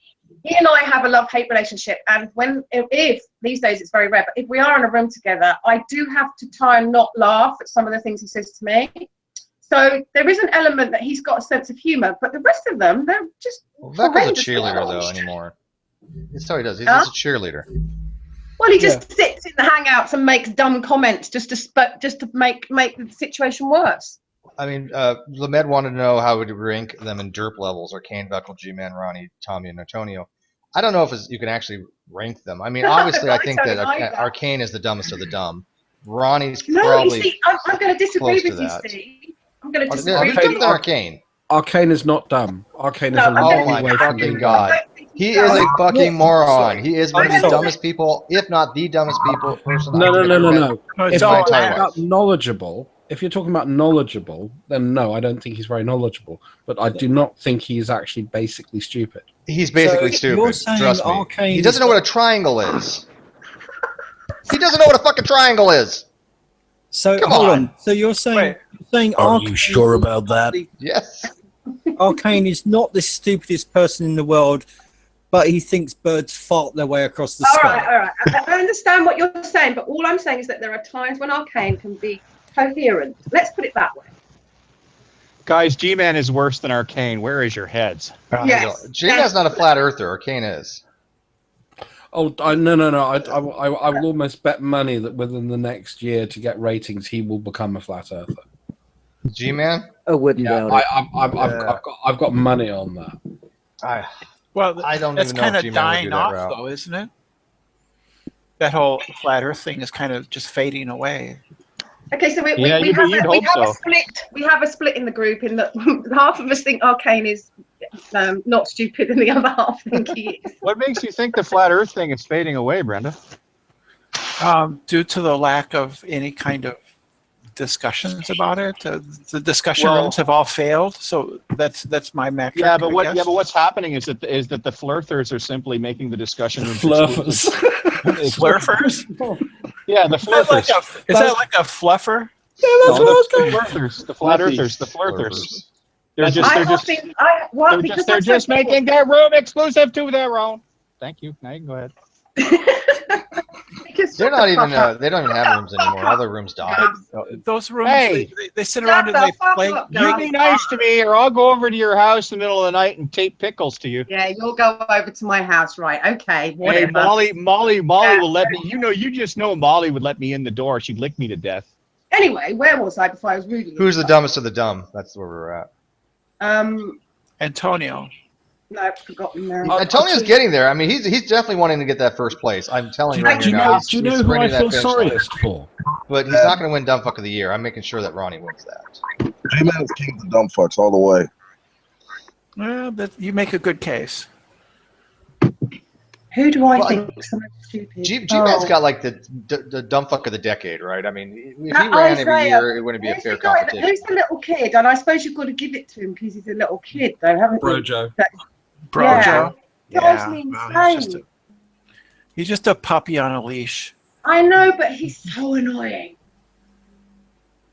and I have a love-hate relationship, and if these days it's very rare, but if we are in a room together, I do have to try and not laugh at some of the things he says to me. So there is an element that he's got a sense of humor, but the rest of them, they're just Beckel's a cheerleader though anymore. That's how he does. He's just a cheerleader. Well, he just sits in the hangouts and makes dumb comments just to make the situation worse. I mean, Lamed wanted to know how would you rank them in derp levels: Arcane, Beckel, G-Man, Ronnie, Tommy, and Antonio. I don't know if you can actually rank them. I mean, obviously, I think that Arcane is the dumbest of the dumb. Ronnie's probably. You see, I'm going to disagree with you, Steve. I'm going to disagree with you. Arcane. Arcane is not dumb. Arcane is a long way from being God. He is a fucking moron. He is one of the dumbest people, if not the dumbest person. No. If you're talking about knowledgeable, then no, I don't think he's very knowledgeable. But I do not think he's actually basically stupid. He's basically stupid. Trust me. He doesn't know what a triangle is. He doesn't know what a fucking triangle is. So hold on. So you're saying Are you sure about that? Yes. Arcane is not the stupidest person in the world, but he thinks birds fart their way across the sky. All right. I understand what you're saying, but all I'm saying is that there are times when Arcane can be coherent. Let's put it that way. Guys, G-Man is worse than Arcane. Where is your heads? Yes. G-Man's not a flat earther. Arcane is. Oh, no. I will almost bet money that within the next year, to get ratings, he will become a flat earther. G-Man? I wouldn't doubt it. I've got money on that. I don't that's even know kind if of G-Man would dying do that off, route. though, isn't it? That whole flat Earth thing is kind of just fading away. Okay, so we have a split in the group in that half of us think Arcane is not stupid and the other half think he is. What makes you think the flat Earth thing is fading away, Brenda? Due to the lack of any kind of discussions about it. The discussion rooms have all failed, so that's my metric. Yeah, but what's happening is that the flirters are simply making the discussion rooms flirters. Flirters? Yeah, the flirters. Is that like a fluffer? Yeah, that's what I was going. The flat earthers, the flirters. They're just making their room exclusive to their own. Thank you. Now you can go ahead. They're not even. They don't even have rooms anymore. All their rooms died. Those rooms, they sit around and they play. You be nice to me, or I'll go over to your house in the middle of the night and tape pickles to you. Yeah, you'll go over to my house, right? Okay. Whatever. Hey, Molly will let me. You just know Molly would let me in the door. She'd lick me to death. Anyway, where was I before I was rudely? Who's the dumbest of the dumb? That's where we're at. Antonio. No, I've forgotten now. Antonio's getting there. I mean, he's definitely wanting to get that first place. I'm telling you right now. Do you know who I feel sorriest for? But he's not going to win Dumb Fuck of the Year. I'm making sure that Ronnie wins that. G-Man is king of the dumb fucks all the way. Well, but you make a good case. Who do I think is the most stupid? G-Man's got like the Dumb Fuck of the Decade, right? I mean, if he ran every year, it wouldn't be a fair competition. Who's the little kid? And I suppose you've got to give it to him because he's a little kid, though, haven't you? Brojo. Brojo. Drives me insane. He's just a puppy on a leash. I know, but he's so annoying.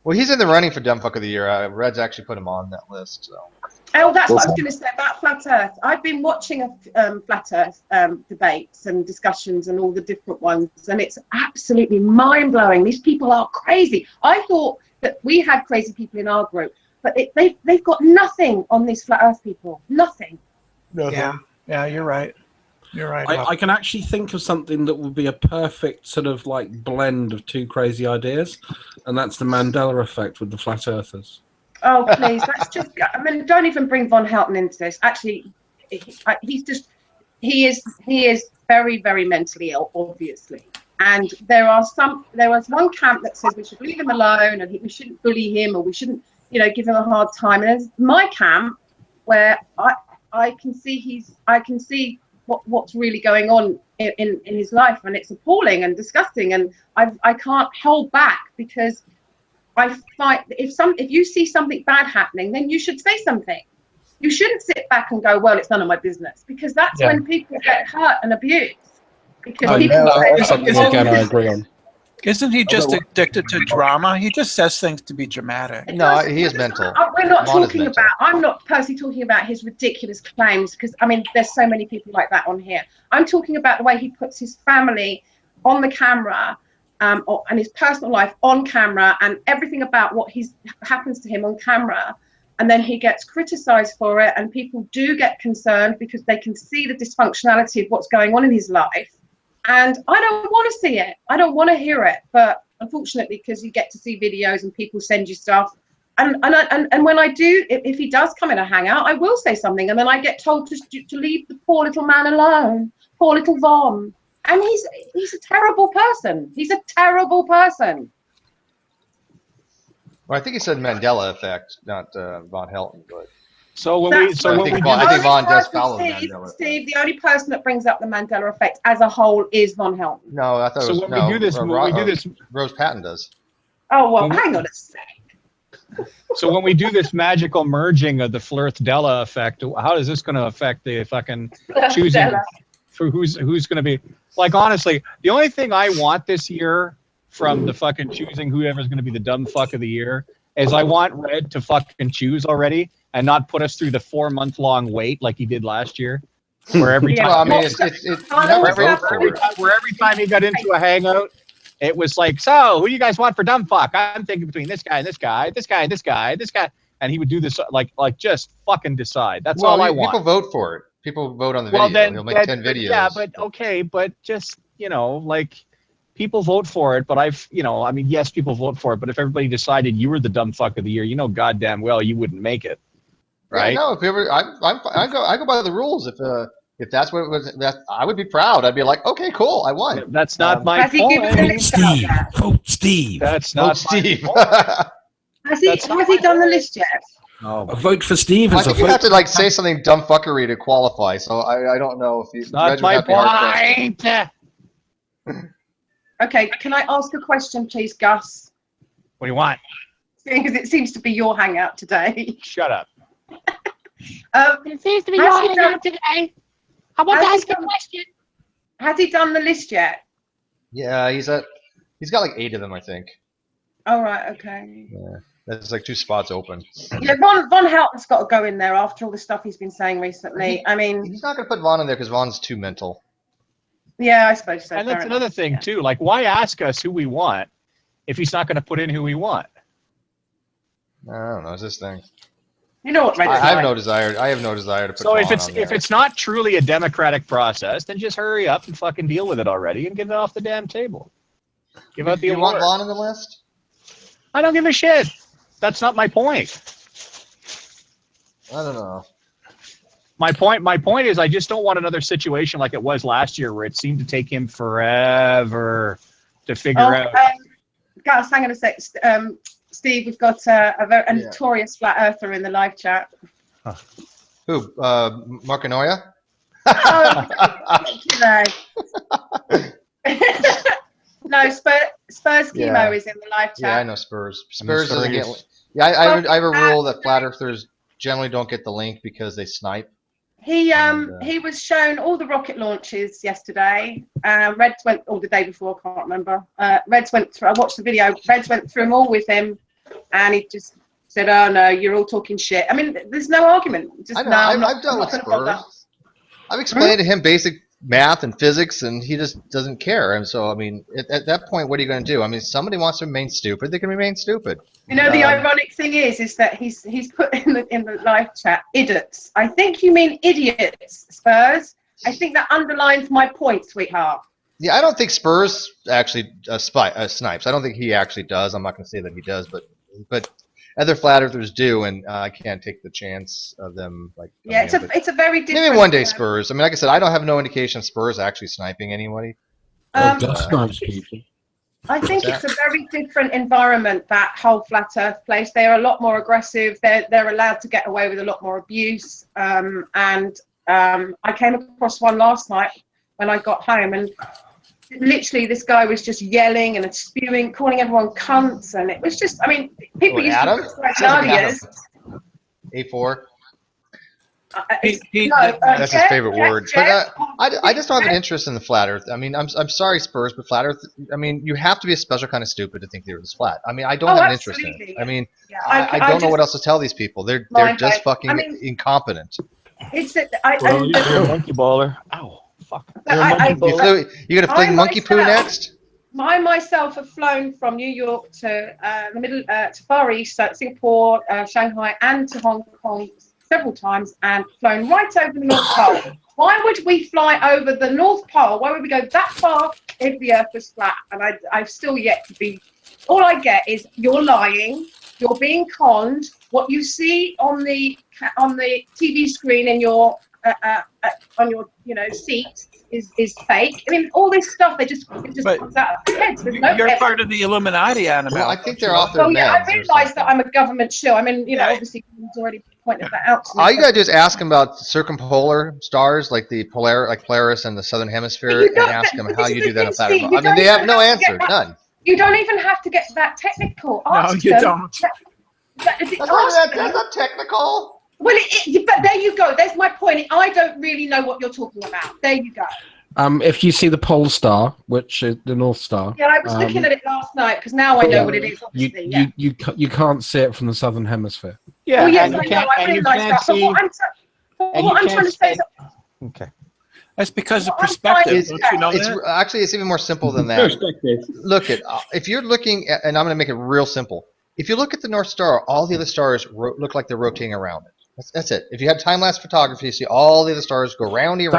Well, he's in the running for Dumb Fuck of the Year. Red's actually put him on that list. So. Oh, that's what I was going to say about Flat Earth. I've been watching Flat Earth debates and discussions and all the different ones, and it's absolutely mind-blowing. These people are crazy. I thought that we had crazy people in our group, but they've got nothing on these Flat Earth people. Nothing. Yeah, you're right. You're right. I can actually think of something that would be a perfect sort of like blend of two crazy ideas, and that's the Mandela effect with the flat earthers. Oh, please, let's just, I mean, don't even bring Von Helton into this. Actually, he is very, very mentally ill, obviously. And there was one camp that says we should leave him alone and we shouldn't bully him, or we shouldn't, give him a hard time. And there's my camp where I can see what's really going on in his life, and it's appalling and disgusting, and I can't hold back, because I find if you see something bad happening, then you should say something. You shouldn't sit back and go, well, it's none of my business, because that's when people get hurt and abused. Because that's something again I agree on. Isn't he just addicted to drama? He just says things to be dramatic. No, he is mental. We're not talking about, I'm not personally talking about his ridiculous claims, because, I mean, there's so many people like that on here. I'm talking about the way he puts his family on the camera, and his personal life on camera, and everything about what happens to him on camera. And then he gets criticized for it, and people do get concerned because they can see the dysfunctionality of what's going on in his life. And I don't want to see it. I don't want to hear it. But unfortunately, because you get to see videos and people send you stuff. And when I do, if he does come in a hangout, I will say something. And then I get told to leave the poor little man alone. Poor little Von. And he's a terrible person. He's a terrible person. Well, I think he said Mandela effect, not Von Helton. But I think Von does follow Mandela. Steve, the only person that brings up the Mandela effect as a whole is Von Helton. No, I thought it was when we do this, Rose Patton does. Oh well, hang on a sec. So when we do this magical merging of the Flirth-Della effect, how is this going to affect the fucking choosing for who's going to be? Like, honestly, the only thing I want this year from the fucking choosing whoever's going to be the dumb fuck of the year is I want Red to fucking choose already and not put us through the 4-month-long wait like he did last year, where every time, where every time he got into a hangout, it was like, so who do you guys want for dumb fuck? I'm thinking between this guy and this guy, this guy and this guy, this guy, and he would do this like just fucking decide. That's all I want. People vote for it. People vote on the video. Then, he'll make 10 videos. Yeah, but okay, but just like people vote for it. But I mean, yes, people vote for it. But if everybody decided you were the dumb fuck of the year, goddamn well you wouldn't make it, right? Yeah, no, I go by the rules. If that's what it was, I would be proud. I'd be like, okay, cool, I won. That's not my point. Vote Steve. That's not Steve. Has he done the list yet? No. A vote for Steve I is a think vote. you have to say something dumb fuckery to qualify. So I don't know if you. Not my point. Okay, can I ask a question, please, Gus? What do you want? Because it seems to be your hangout today. Shut up. It seems to be your hangout today. I want to ask a question. Has he done the list yet? Yeah, he's got like 8 of them, I think. All right, okay. Yeah, there's like 2 spots open. Yeah, Von Helton's got to go in there after all the stuff he's been saying recently. I mean, he's not going to put Von in there because Von's too mental. Yeah, I suppose so. And that's another thing too. Like, why ask us who we want if he's not going to put in who we want? I don't know. It's this thing. You know what? I have no desire. I have no desire to put. So Von if it's not truly a democratic process, then just hurry up and fucking deal with it already and get it off the damn table. Give out the award. You want Von in the list? I don't give a shit. That's not my point. I don't know. My point is I just don't want another situation like it was last year where it seemed to take him forever to figure out. Guys, hang on a sec. Steve, we've got a notorious flat earther in the live chat. Huh. Who? Markanoia? No, Spurs Chemo is in the live chat. Yeah, I know Spurs. Spurs doesn't get. Yeah, I have a rule that flat earthers generally don't get the link because they snipe. He was shown all the rocket launches yesterday. Reds went all the day before, I can't remember. Reds went through. I watched the video. Reds went through them all with him. and he just said, "Oh no, you're all talking shit." I mean, there's no argument. Just I know. no, I've dealt with Spurs. I've explained to him basic math and physics, and he just doesn't care. And so, I mean, at that point, what are you going to do? I mean, if somebody wants to remain stupid, they can remain stupid. You know, the ironic thing is that he's put in the live chat, idiots. I think you mean idiots, Spurs. I think that underlines my point, sweetheart. Yeah, I don't think Spurs actually snipes. I don't think he actually does. I'm not going to say that he does, but other flat earthers do, and I can't take the chance of them. Like, yeah, it's a very different. Maybe one day Spurs. I mean, like I said, I don't have no indication of Spurs actually sniping anybody. Snipes people. I think it's a very different environment, that whole flat Earth place. They're a lot more aggressive. They're allowed to get away with a lot more abuse. I came across one last night when I got home, and literally this guy was just yelling and spewing, calling everyone cunts, and it was just, I mean, people used Adam? to criticize A4. No, that's his favorite word. But I just don't have an interest in the flat Earth. I mean, I'm sorry, Spurs, but flat Earth. I mean, you have to be a special kind of stupid to think the Earth is flat. I mean, I don't have an interest in it. I mean, I don't know what else to tell these people. They're just fucking incompetent. It's you're a monkey baller. Ow, fuck. You're gonna fling monkey poo next? I myself have flown from New York to the middle to Far East, Singapore, Shanghai, and to Hong Kong several times, and flown right over the North Pole. Why would we fly over the North Pole? Why would we go that far if the Earth was flat? And I've still yet to be. All I get is you're lying, you're being conned. What you see on the TV screen in your on your seat is fake. I mean, all this stuff it just comes out of their heads. You're part of the Illuminati, Annabelle. Well, I think they're off their meds. Yeah, I realise that I'm a government shill. I mean, obviously he's already pointed that out to me. All you gotta do is ask him about circumpolar stars, like the Polaris and the Southern Hemisphere, and ask him how you do that in flat Earth. I mean, they have no answer, none. You don't even have to get that technical. No, you don't. That's not technical. Well, but there you go. There's my point. I don't really know what you're talking about. There you go. If you see the pole star, which is the North Star. Yeah, I was looking at it last night because now I know what it is. Obviously, you can't see it from the Southern Hemisphere. Yeah, yes, I know. I realise that. But what I'm trying to say is. Okay. That's because of perspective. Don't you know that? Actually, it's even more simple than that. Look if you're looking at, and I'm going to make it real simple. If you look at the North Star, all the other stars look like they're rotating around it. That's it. If you had time-lapse photography, you see all the other stars go roundy of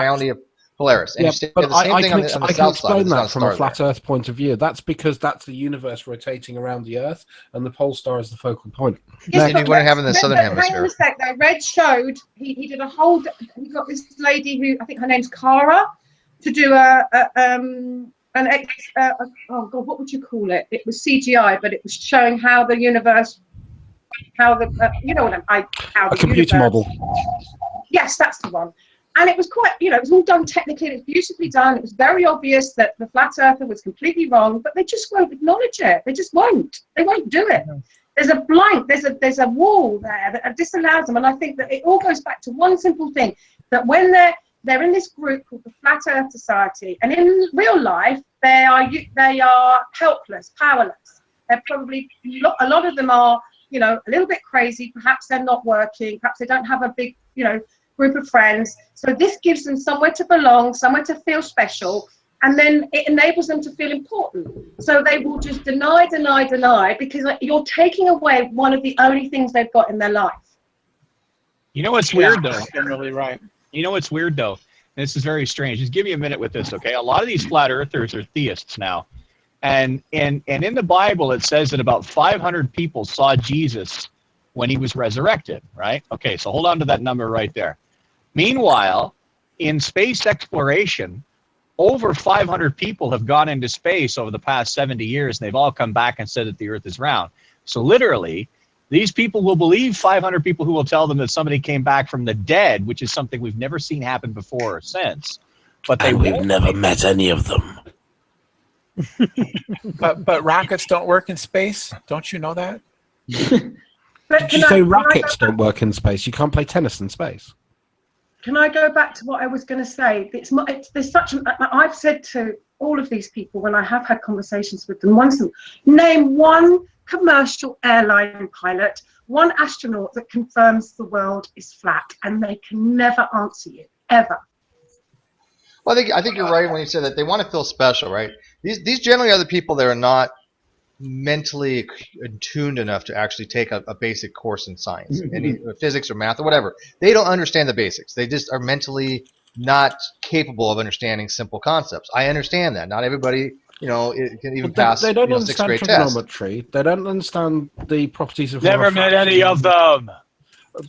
Polaris. And you see the same thing on the south side. I can explain that from a flat Earth point of view. That's because that's the universe rotating around the Earth, and the pole star is the focal point. Yes, and you wouldn't have it in the Southern Hemisphere. Hang on a sec, though. Red showed, he did a whole, he got this lady who, I think her name's Cara, to do oh God, what would you call it? It was CGI, but it was showing how the universe, how the computer model. Yes, that's the one. And it was quite, it was all done technically. It was beautifully done. It was very obvious that the flat earther was completely wrong, but they just won't acknowledge it. They just won't. They won't do it. There's a blank. There's a wall there that disallows them. And I think that it all goes back to one simple thing: that when they're in this group called the Flat Earth Society, and in real life they are helpless, powerless. They're probably a lot of them are a little bit crazy. Perhaps they're not working. Perhaps they don't have a big group of friends. So this gives them somewhere to belong, somewhere to feel special, and then it enables them to feel important. So they will just deny because you're taking away one of the only things they've got in their life. You know what's weird though? You're really right. You know what's weird though? This is very strange. Just give me a minute with this, okay? A lot of these flat earthers are theists now. And in the Bible it says that about 500 people saw Jesus when he was resurrected, right? Okay, so hold on to that number right there. Meanwhile, in space exploration, over 500 people have gone into space over the past 70 years, and they've all come back and said that the Earth is round. So literally, these people will believe 500 people who will tell them that somebody came back from the dead, which is something we've never seen happen before or since. But we've never met any of them. But rockets don't work in space. Don't you know that? Did you say rockets don't work in space? You can't play tennis in space. Can I go back to what I was going to say? I've said to all of these people when I have had conversations with them, name one commercial airline pilot, one astronaut that confirms the world is flat, and they can never answer you, ever. Well, I think you're right when you say that they want to feel special, right? These generally are the people that are not mentally attuned enough to actually take a basic course in science, any physics or math or whatever. They don't understand the basics. They just are mentally not capable of understanding simple concepts. I understand that. Not everybody, can even pass. They don't sixth understand grade test. trigonometry. They don't understand the properties of Never met any of them.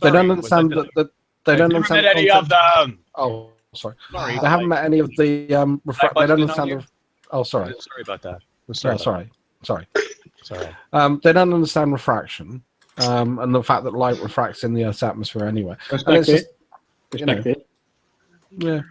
They don't understand that. They don't Never understand met any of them. Oh, sorry. Sorry. They haven't met any of the they don't understand. Oh, sorry. Sorry about that. Sorry. Sorry. They don't understand refraction, and the fact that light refracts in the Earth's atmosphere anyway. Respect it. Yeah.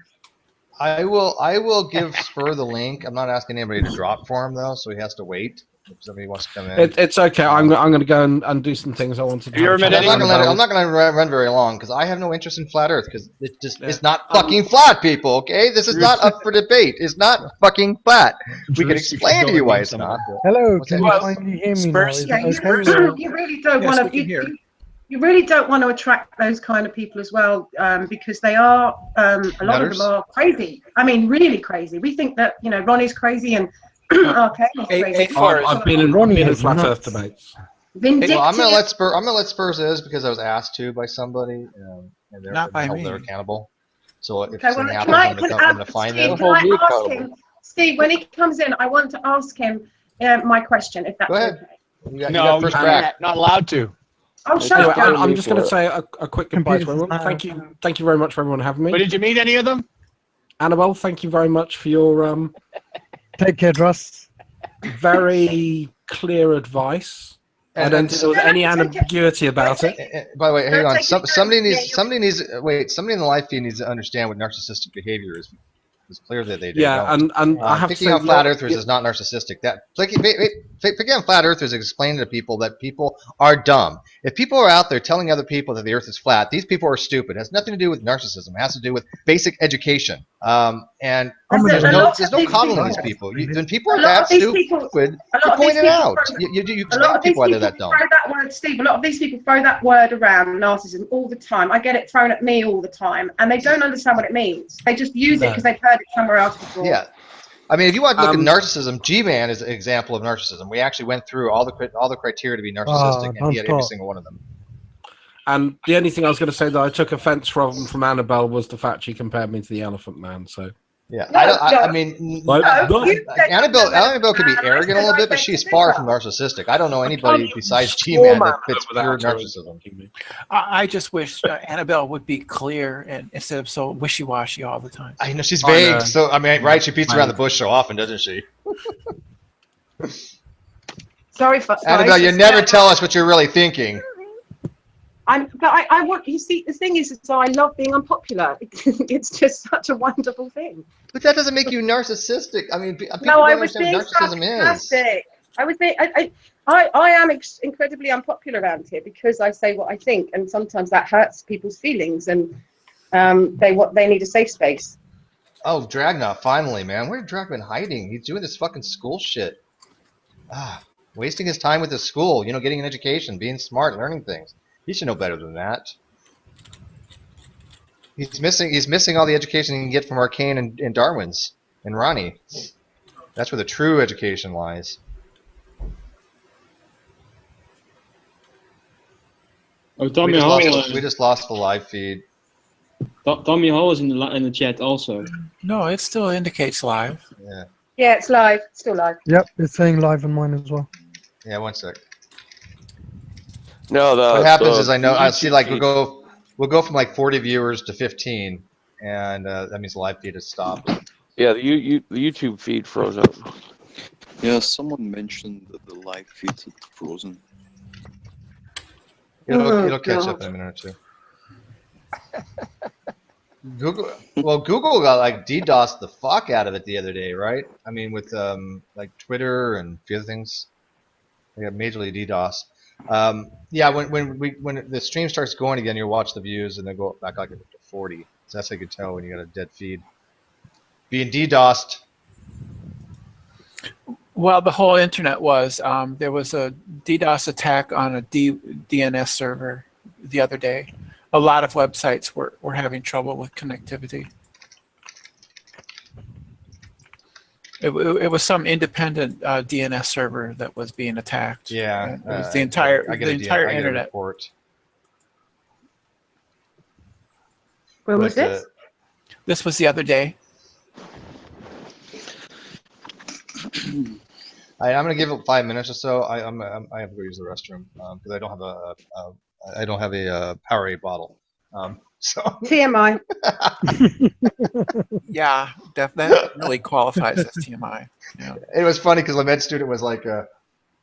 I will give Spur the link. I'm not asking anybody to drop for him though, so he has to wait. If somebody wants to come in, it's okay. I'm going to go and do some things I want to do. I'm not going to run very long because I have no interest in flat Earth because it's not fucking flat, people. Okay, this is not up for debate. It's not fucking flat. We can explain to you why it's not. Hello, can you finally hear me now? Is it okay? You really don't want to. You really don't want to attract those kind of people as well, because they are a lot of them are crazy. I mean, really crazy. We think that Ronnie's crazy and Arcane is crazy. I've been in flat Earth debates. Vindictive. Well, I'm gonna let Spurs is because I was asked to by somebody, and they're Not by me. They're accountable. So if Okay, well, something happens, I'm gonna find them. Can I ask him, Steve, when he comes in, I want to ask him my question, if that's okay. You got first crack. Not allowed to. Oh, shut up. I'm just going to say a quick goodbye to everyone. Thank you very much for everyone having me. But did you meet any of them? Annabelle, thank you very much for your Take care, Russ. very clear advice. I don't think there was any ambiguity about it. By the way, hang on. Somebody in the live feed needs to understand what narcissistic behavior is. It's clear that they do. Yeah, and I have to say, picking on flat earthers is not narcissistic. Picking on flat earthers is explaining to people that people are dumb. If people are out there telling other people that the earth is flat, these people are stupid. It has nothing to do with narcissism. It has to do with basic education. And there's no coddling these people. When people are that stupid, you point it out. You explain to people why they're that dumb. Steve, a lot of these people throw that word around, narcissism, all the time. I get it thrown at me all the time, and they don't understand what it means. They just use it because they've heard it somewhere else before. Yeah. I mean, if you want to look at narcissism, G-Man is an example of narcissism. We actually went through all the criteria to be narcissistic, and he had every single one of them. And the only thing I was going to say that I took offense from Annabelle was the fact she compared me to the Elephant Man. So yeah, I mean, Annabelle could be arrogant a little bit, but she's far from narcissistic. I don't know anybody besides G-Man that fits pure narcissism. I just wish Annabelle would be clear and instead of so wishy-washy all the time. I know she's vague, so I mean, right? She beats around the bush so often, doesn't she? Sorry, Annabelle, you never tell us what you're really thinking. I want, you see, the thing is, so I love being unpopular. It's just such a wonderful thing. But that doesn't make you narcissistic. I mean, people no, don't I was understand being what narcissism sarcastic. I was being, I am incredibly unpopular around here because I say what I think, and sometimes that hurts people's feelings, and they need a safe space. Oh, Dragna, finally, man. Where's Dragna been hiding? He's doing this fucking school shit. Wasting his time with his school, getting an education, being smart, learning things. He should know better than that. He's missing all the education he can get from Arcane and Darwin's and Ronnie. That's where the true education lies. Oh, Tommy Hall. We just lost the live feed. Tommy Hall is in the chat also. No, it still indicates live. Yeah. Yeah, it's live. It's still live. Yep, it's saying live on mine as well. Yeah, one sec. No, what happens is I see like we'll go from like 40 viewers to 15, and that means the live feed has stopped. Yeah, the YouTube feed froze up. Yeah, someone mentioned that the live feed is frozen. It'll catch up in a minute or two. Google got like DDoSed the fuck out of it the other day, right? I mean, with like Twitter and a few other things, they got majorly DDoSed. Yeah, when the stream starts going again, you'll watch the views and they go back like to 40. So that's how you can tell when you got a dead feed. Being DDoSed. Well, the whole internet was. There was a DDoS attack on a DNS server the other day. A lot of websites were having trouble with connectivity. It was some independent DNS server that was being attacked. Yeah, it was the entire internet. Report. When was this? This was the other day. I'm gonna give it 5 minutes or so. I have to go use the restroom because I don't have a Powerade bottle. So TMI. Yeah, that really qualifies as TMI. Yeah. It was funny because the med student was like,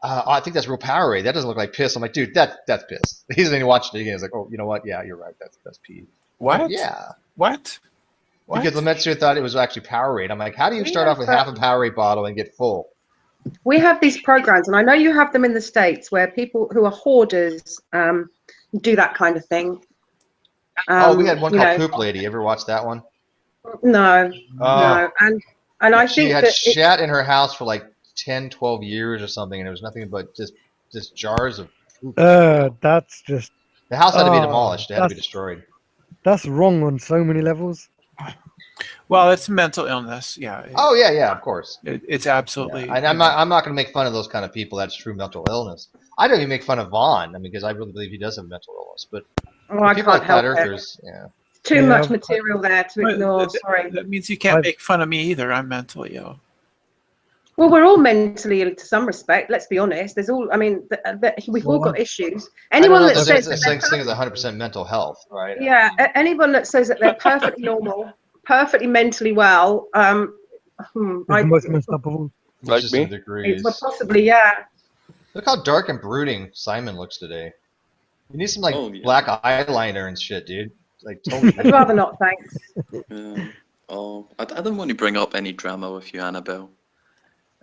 I think that's real Powerade. That doesn't look like piss. I'm like, dude, that's piss. He doesn't even watch it again. He's like, oh, you know what? Yeah, you're right. That's pee. What? Yeah. What? Because the med student thought it was actually Powerade. I'm like, how do you start off with half a Powerade bottle and get full? We have these programs, and I know you have them in the States, where people who are hoarders do that kind of thing. We had one called Poop Lady. Ever watch that one? No, no. And I think she had that shat in her house for like 10, 12 years or something, and it was nothing but just jars of poop. That's just... The house had to be demolished. It had to be destroyed. That's wrong on so many levels. Well, it's mental illness. Yeah. Yeah, of course. It's absolutely. Yeah. And I'm not going to make fun of those kind of people. That's true mental illness. I don't even make fun of Vaughn. I mean, because I really believe he does have mental illness. But I people can't like Flat help Earthers, Too much material there to ignore. Sorry. That means you can't make fun of me either. I'm mentally ill. Well, we're all mentally ill to some respect. Let's be honest. There's all. I mean, we've all got issues. Anyone that says the same thing as 100% mental health, right? Yeah. Anyone that says that they're perfectly normal, perfectly mentally well, most messed up of all. Like me? Well, possibly, yeah. Look how dark and brooding Simon looks today. You need some black eyeliner and shit, dude. Like totally. I'd rather not, thanks. I didn't want to bring up any drama with you, Annabelle.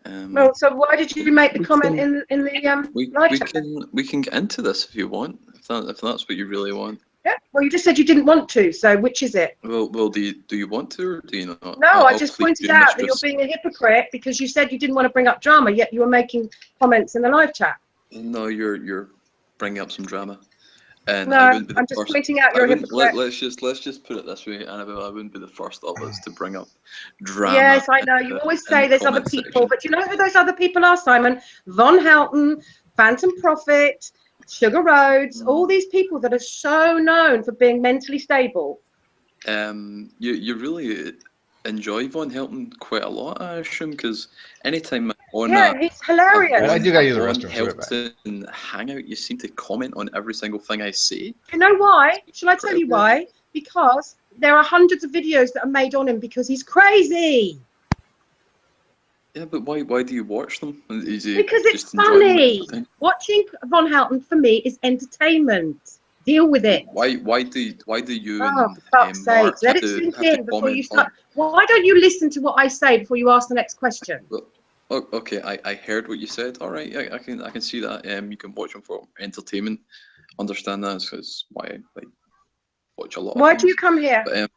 Well, so why did you make the comment in the live chat? We can get into this if you want, if that's what you really want. Yeah. Well, you just said you didn't want to. So which is it? Well, do you want to or do you not? No, I just pointed out that you're being a hypocrite because you said you didn't want to bring up drama, yet you were making comments in the live chat. No, you're bringing up some drama. And no, I'm just pointing out you're a hypocrite. Let's just put it this way, Annabelle. I wouldn't be the first of us to bring up drama. Yes, I know. You always say there's other people, but you know who those other people are, Simon? Von Houten, Phantom Prophet, Sugar Rhodes, all these people that are so known for being mentally stable. You really enjoy Von Houten quite a lot, I assume, because anytime on he's hilarious. I do got you the rest of Houten hangout, you seem to comment on every single thing I say. You know why? Shall I tell you why? Because there are hundreds of videos that are made on him because he's crazy. Yeah, but why do you watch them? Because it's funny. Watching Von Houten for me is entertainment. Deal with it. Why do you? Oh, for fuck's sake! Let it sink in before you start. Why don't you listen to what I say before you ask the next question? Well, okay, I heard what you said. All right, I can see that. You can watch them for entertainment. Understand that? Because why I watch a lot. Why do you come here? But,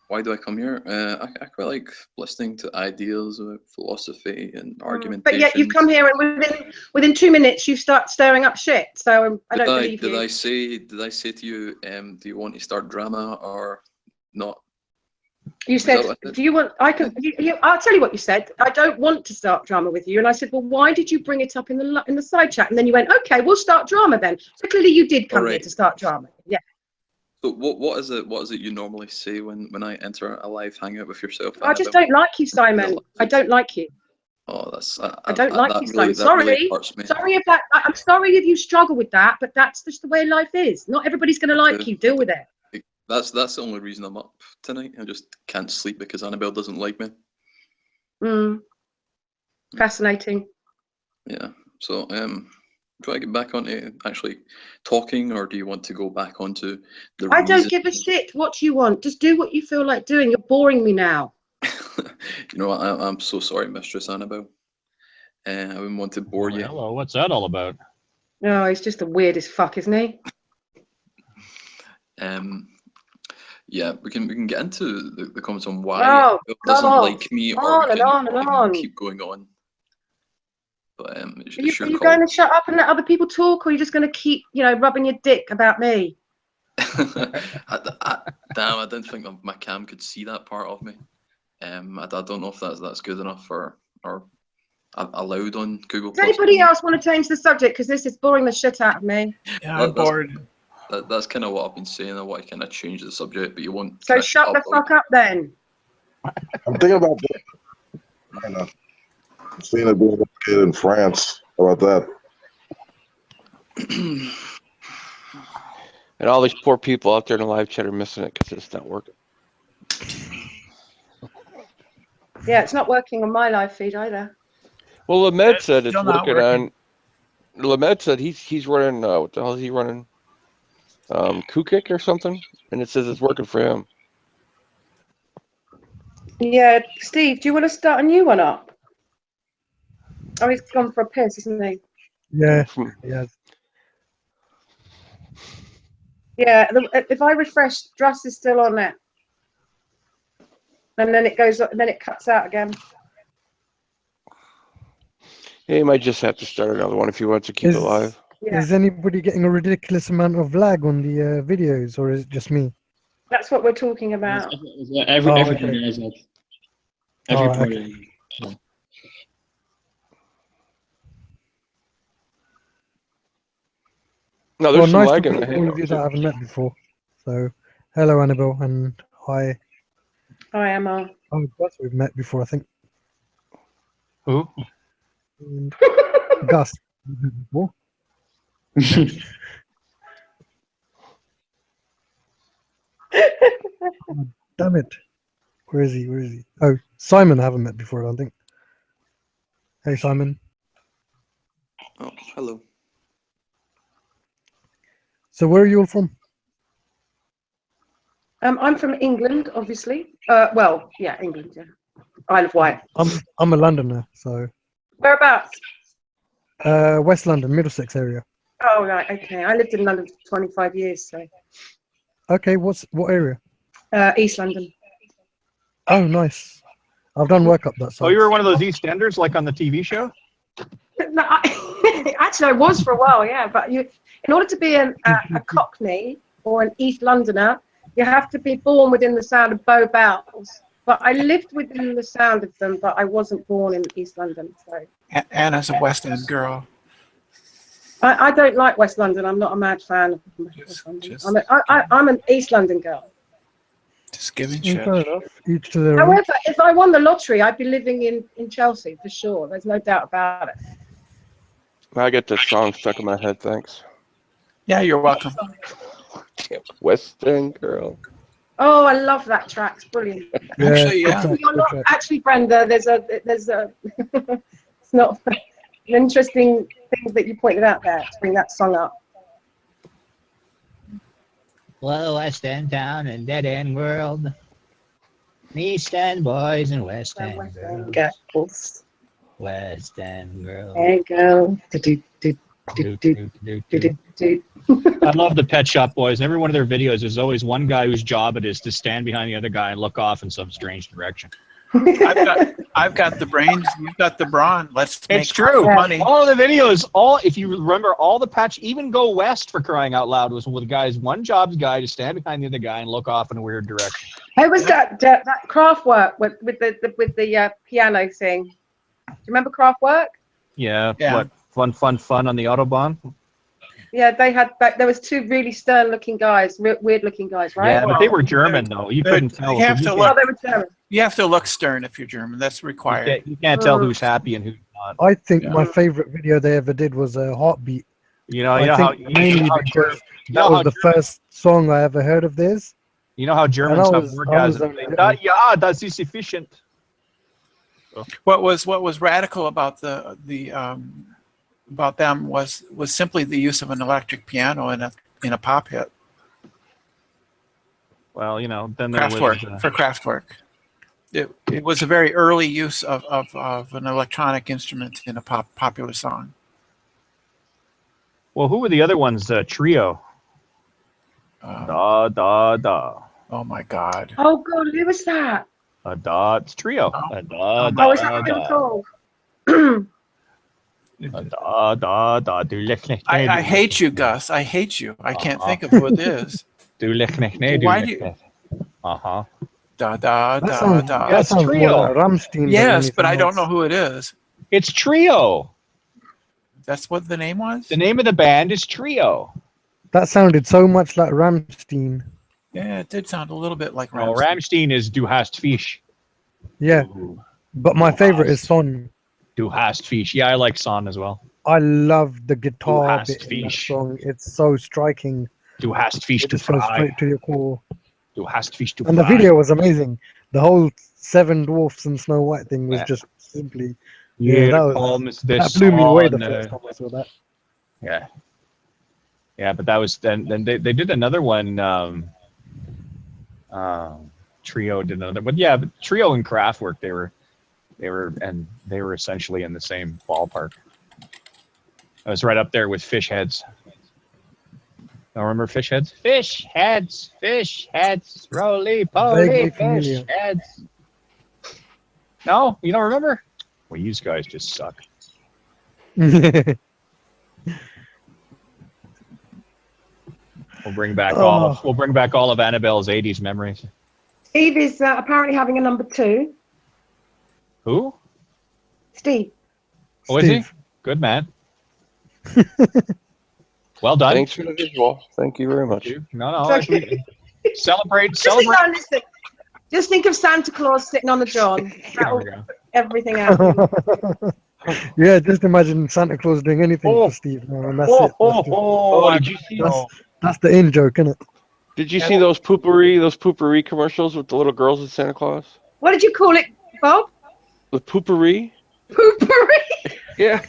why do I come here? I quite like listening to ideas of philosophy and argumentation. But yet you come here and within 2 minutes you start stirring up shit. So I don't believe you. Did I say to you, do you want to start drama or not? You said, do you want? I'll tell you what you said. I don't want to start drama with you. And I said, well, why did you bring it up in the side chat? And then you went, okay, we'll start drama then. So clearly you did come here to start drama. Yeah. So what is it you normally say when I enter a live hangout with yourself? I just don't like you, Simon. I don't like you. Oh, that's. I don't like you, Simon. Sorry. Sorry if that. I'm sorry if you struggle with that, but that's just the way life is. Not everybody's going to like you. Deal with it. That's the only reason I'm up tonight. I just can't sleep because Annabelle doesn't like me. Fascinating. Yeah. So do I get back onto actually talking, or do you want to go back onto the? I don't give a shit what you want. Just do what you feel like doing. You're boring me now. You know what? I'm so sorry, Mistress Annabelle. I wouldn't want to bore you. Hello, what's that all about? No, he's just the weirdest fuck, isn't he? Yeah, we can get into the comments on why it doesn't like me, or on. keep going on. Are you going to shut up and let other people talk, or are you just going to keep, rubbing your dick about me? Damn, I didn't think my cam could see that part of me. I don't know if that's good enough or allowed on Google. Does anybody else want to change the subject? Because this is boring the shit out of me. Yeah, I'm bored. That's kind of what I've been saying. I want to kind of change the subject, but you won't. So shut the fuck up then. I'm thinking about seeing it being located in France. How about that? And all these poor people out there in the live chat are missing it because it's not working. Yeah, it's not working on my live feed either. Well, Lamed said it's still not working working. on. Lamed said he's running. What the hell is he running? KuKick or something, and it says it's working for him. Yeah, Steve, do you want to start a new one up? Oh, he's gone for a piss, isn't he? Yeah. Yeah. Yeah, if I refresh, Druss is still on there. And then it goes, and then it cuts out again. Yeah, you might just have to start another one if you want to keep it live. Yeah. Is anybody getting a ridiculous amount of lag on the videos, or is it just me? That's what we're talking about. Everybody has that. Everybody. No, there's some nice lag to in the meet all of you hangout. that I haven't met before. So, hello Annabelle and hi. Hi, Emma. Oh, Gus, we've met before, I think. Who? And Gus. we've met before. Oh, damn it. Where is he? Where is he? Oh, Simon I haven't met before, I don't think. Hey, Simon. Oh, hello. So where are you all from? I'm from England, obviously. Well, yeah, England, yeah. Isle of Wight. I'm a Londoner, so Whereabouts? West London, Middlesex area. Oh, right, okay. I lived in London for 25 years, so. Okay, what area? East London. Oh, nice. I've done work up that side. Oh, you were one of those EastEnders, like on the TV show? No, actually, I was for a while, yeah. But in order to be a Cockney or an East Londoner, you have to be born within the sound of Bow Bells. But I lived within the sound of them, but I wasn't born in East London. So Anna's a West End girl. I don't like West London. I'm not a mad fan of West London. I'm an East London girl. Just giving shit. Fair enough. Each to their own. However, if I won the lottery, I'd be living in Chelsea for sure. There's no doubt about it. I get this song stuck in my head. Thanks. Yeah, you're welcome. West End girl. Oh, I love that track. It's brilliant. Yeah, Actually, yeah. good You're not track. actually, Brenda. There's a it's not an interesting thing that you pointed out there to bring that song up. Well, West End town and dead end world. East End boys and West End girls. West End girls. There you go. I love the Pet Shop Boys. In every one of their videos, there's always one guy whose job it is to stand behind the other guy and look off in some strange direction. I've got the brains. You've got the brawn. Let's make It's true. money. All of the videos, if you remember, all the patch, even Go West for crying out loud, was with the guy's one job's guy to stand behind the other guy and look off in a weird direction. Who was that craft work with the piano thing? Do you remember craft work? Yeah. Yeah. What fun on the Autobahn? Yeah, they had. There was two really stern-looking guys, weird-looking guys, right? Yeah, but they were German though. You couldn't tell. You have to Oh, look. they were German. You have to look stern if you're German. That's required. You can't tell who's happy and who's not. I think my favorite video they ever did was Heartbeat. Mainly because that was the first song I ever heard of theirs. You know how Germans have orgasm. Yeah, das ist efficient. What was radical about about them was simply the use of an electric piano in a pop hit. Well, then there Kraftwerk for Kraftwerk. It was a very early use of an electronic instrument in a popular song. Well, who were the other ones? Trio. Da da da. Oh my God. Oh God, who was that? It's Trio. Oh, is that what they were called? I hate you, Gus. I hate you. I can't think of who it is. Why do you? Uh-huh. Da da That da sounds, da. that sounds more like Rammstein than Yes, but anything I don't else. know who it is. It's Trio. That's what the name was? The name of the band is Trio. That sounded so much like Rammstein. Yeah, it did sound a little bit like No, Rammstein. Rammstein is Du hast Fisch. Yeah, but my favorite is Son. Du hast Fisch. Yeah, I like Son as well. I love the guitar hast bit in that Fisch. song. It's so striking. Du hast Fisch It to just goes fry. straight to your core. Du hast Fisch to And the fry. video was amazing. The whole Seven Dwarfs and Snow White thing was Yeah. just simply. Here that comes the that blew me away the sun. first time I saw that. Yeah. Yeah, but that was then they did another one. Trio did another, but yeah, but Trio and Kraftwerk, they were essentially in the same ballpark. I was right up there with Fish Heads. I remember Fish Heads. Fish heads, roly poly, Vaguely fish familiar. heads. No, you don't remember? Well, you guys just suck. We'll bring back all of Annabelle's '80s memories. Steve is apparently having a number 2. Who? Steve. Oh, is he? Good man. Well done. Thanks for the visual. Thank you very much. No, Okay. celebrate. Just think of Santa Claus sitting on the John. That'll There we go. everything out. Yeah, just imagine Santa Claus doing anything for Steve now, and that's it. Did you see? That's the in joke, isn't it? Did you see those poopery commercials with the little girls with Santa Claus? What did you call it, Bob? The poopery. Poopery. Yeah.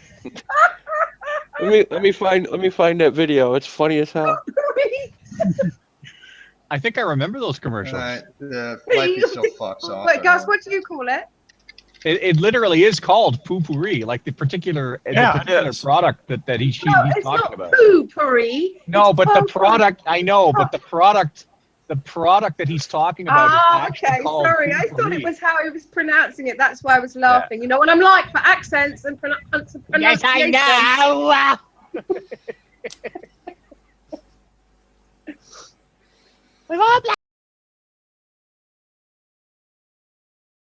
let me find that video. It's funny as hell. I think I remember those commercials. Life is so fucked off. Wait, Gus, what do you call it? It literally is called poopery, like the particular product that he's talking about. Poopery. No, It's but the potpourri. product, I know, but the product that he's talking about is actually okay. called Sorry, I thought poopery. it was how he was pronouncing it. That's why I was laughing. You know what I'm like for accents and pronunciation. Yes, I know.